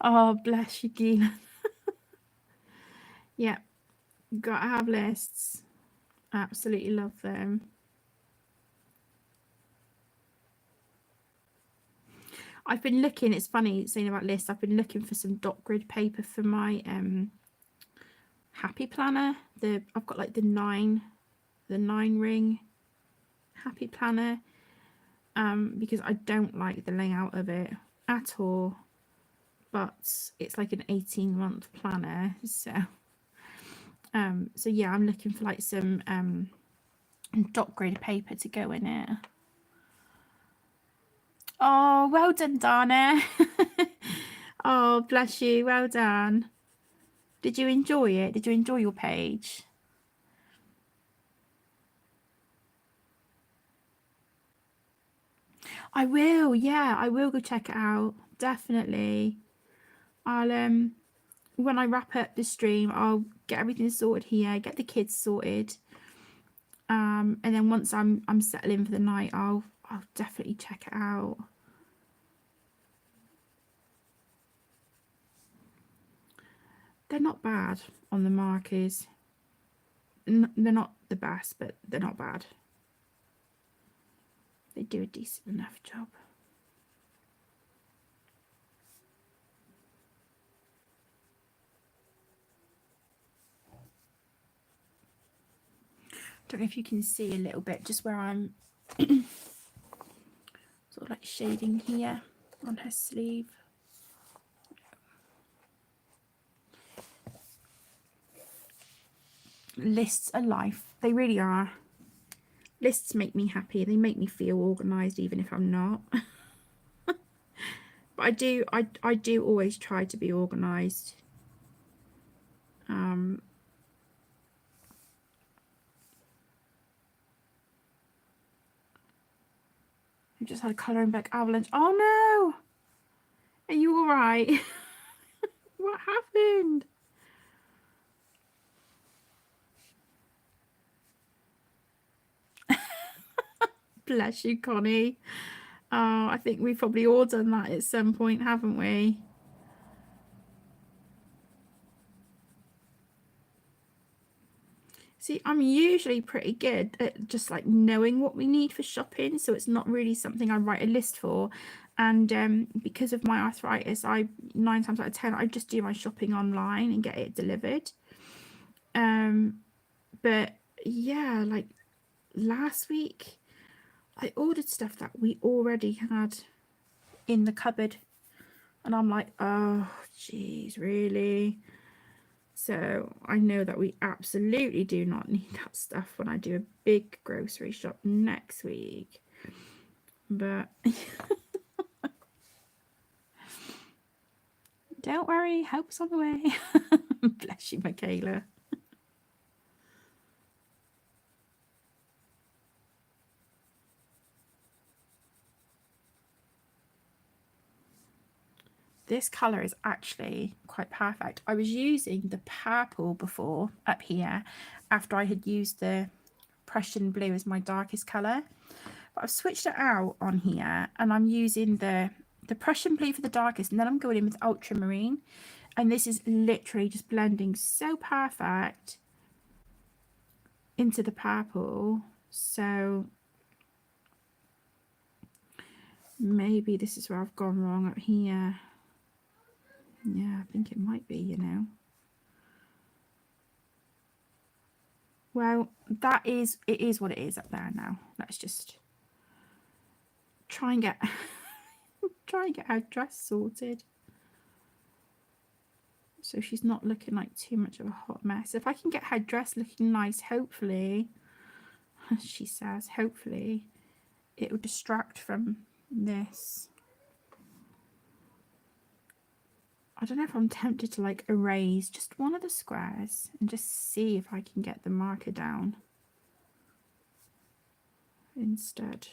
Oh, bless you, Gina. Yeah, gotta have lists. Absolutely love them. I've been looking, it's funny saying about lists, I've been looking for some dot grid paper for my happy planner. I've got like the nine ring happy planner, because I don't like the layout of it at all, but it's like an 18-month planner, so yeah, I'm looking for like some dot grid paper to go in it. Oh, well done, Dana. Oh, bless you, well done. Did you enjoy it? Did you enjoy your page? I will, yeah, I will go check it out, definitely. I'll when I wrap up the stream, I'll get everything sorted here, get the kids sorted, and then once I'm settling for the night, I'll definitely check it out. They're not bad on the markers. They're not the best, but they're not bad. They do a decent enough job. Don't know if you can see a little bit just where I'm sort of like shading here on her sleeve. Lists are life. They really are. Lists make me happy. They make me feel organised even if I'm not. But I do always try to be organised. I just had a colouring book avalanche. Oh no! Are you all right? What happened? Bless you, Connie. Oh, I think we've probably all done that at some point, haven't we? See, I'm usually pretty good at just like knowing what we need for shopping, so it's not really something I write a list for. And because of my arthritis, I 9 times out of 10 I just do my shopping online and get it delivered. But yeah, like last week I ordered stuff that we already had in the cupboard, and I'm like, oh geez, really? So I know that we absolutely do not need that stuff when I do a big grocery shop next week. But don't worry, help's on the way. Bless you, Michaela. This colour is actually quite perfect. I was using the purple before up here after I had used the Prussian blue as my darkest colour. But I've switched it out on here and I'm using the Prussian blue for the darkest, and then I'm going in with ultramarine. And this is literally just blending so perfect into the purple. So maybe this is where I've gone wrong up here. Yeah, I think it might be, you know. Well, it is what it is up there now. Let's just try and get our dress sorted, so she's not looking like too much of a hot mess. If I can get her dress looking nice, hopefully, she says, hopefully it will distract from this. I don't know if I'm tempted to like erase just one of the squares and just see if I can get the marker down instead.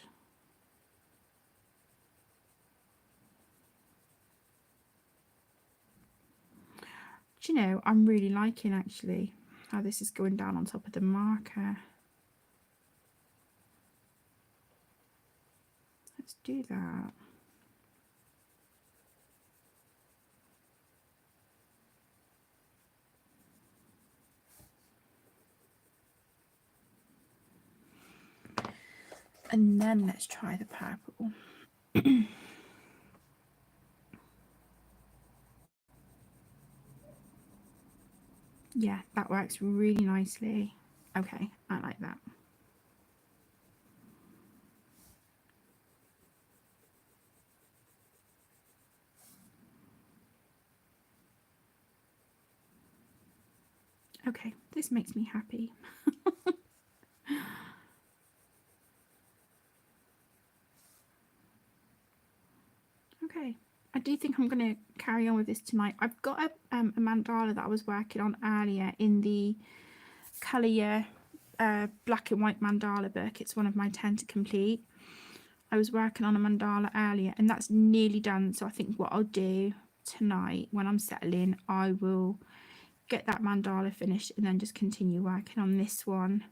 Do you know, I'm really liking actually how this is going down on top of the marker. Let's do that. And then let's try the purple. Yeah, that works really nicely. Okay, I like that. Okay, this makes me happy. Okay, I do think I'm going to carry on with this tonight. I've got a mandala that I was working on earlier in the Colour Year black and white mandala book. It's one of my 10 to complete. I was working on a mandala earlier and that's nearly done. So I think what I'll do tonight when I'm settling, I will get that mandala finished and then just continue working on this one.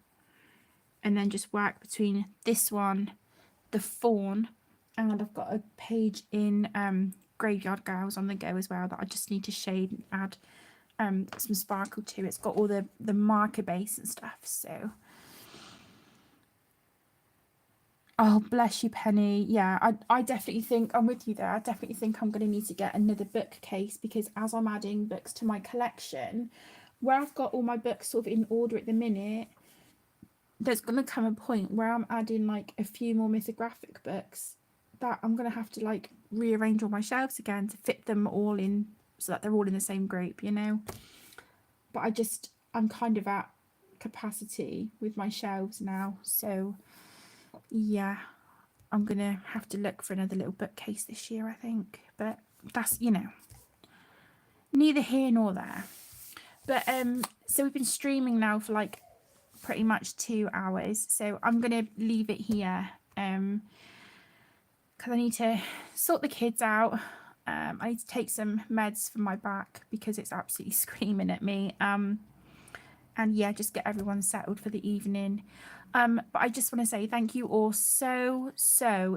And then just work between this one, the fawn, and I've got a page in Graveyard Girls on the go as well that I just need to shade and add some sparkle to. It's got all the marker base and stuff. So oh, bless you, Penny. Yeah, I definitely think I'm with you there. I definitely think I'm going to need to get another bookcase, because as I'm adding books to my collection, where I've got all my books sort of in order at the minute, there's going to come a point where I'm adding like a few more mythographic books that I'm going to have to like rearrange all my shelves again to fit them all in so that they're all in the same group, you know. But I'm kind of at capacity with my shelves now, so yeah, I'm gonna have to look for another little bookcase this year, I think. But that's, you know, neither here nor there. But so we've been streaming now for like pretty much 2 hours, so I'm gonna leave it here because I need to sort the kids out. I need to take some meds for my back because it's absolutely screaming at me. And yeah, just get everyone settled for the evening. But I just want to say thank you all so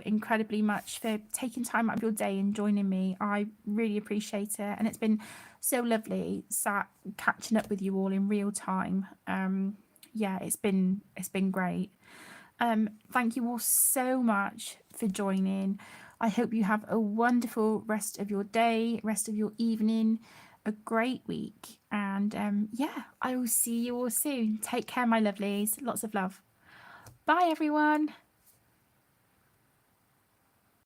incredibly much for taking time out of your day and joining me. I really appreciate it, and it's been so lovely catching up with you all in real time. Yeah, it's been great. Thank you all so much for joining. I hope you have a wonderful rest of your day, rest of your evening, a great week. And yeah, I will see you all soon. Take care, my lovelies. Lots of love. Bye, everyone.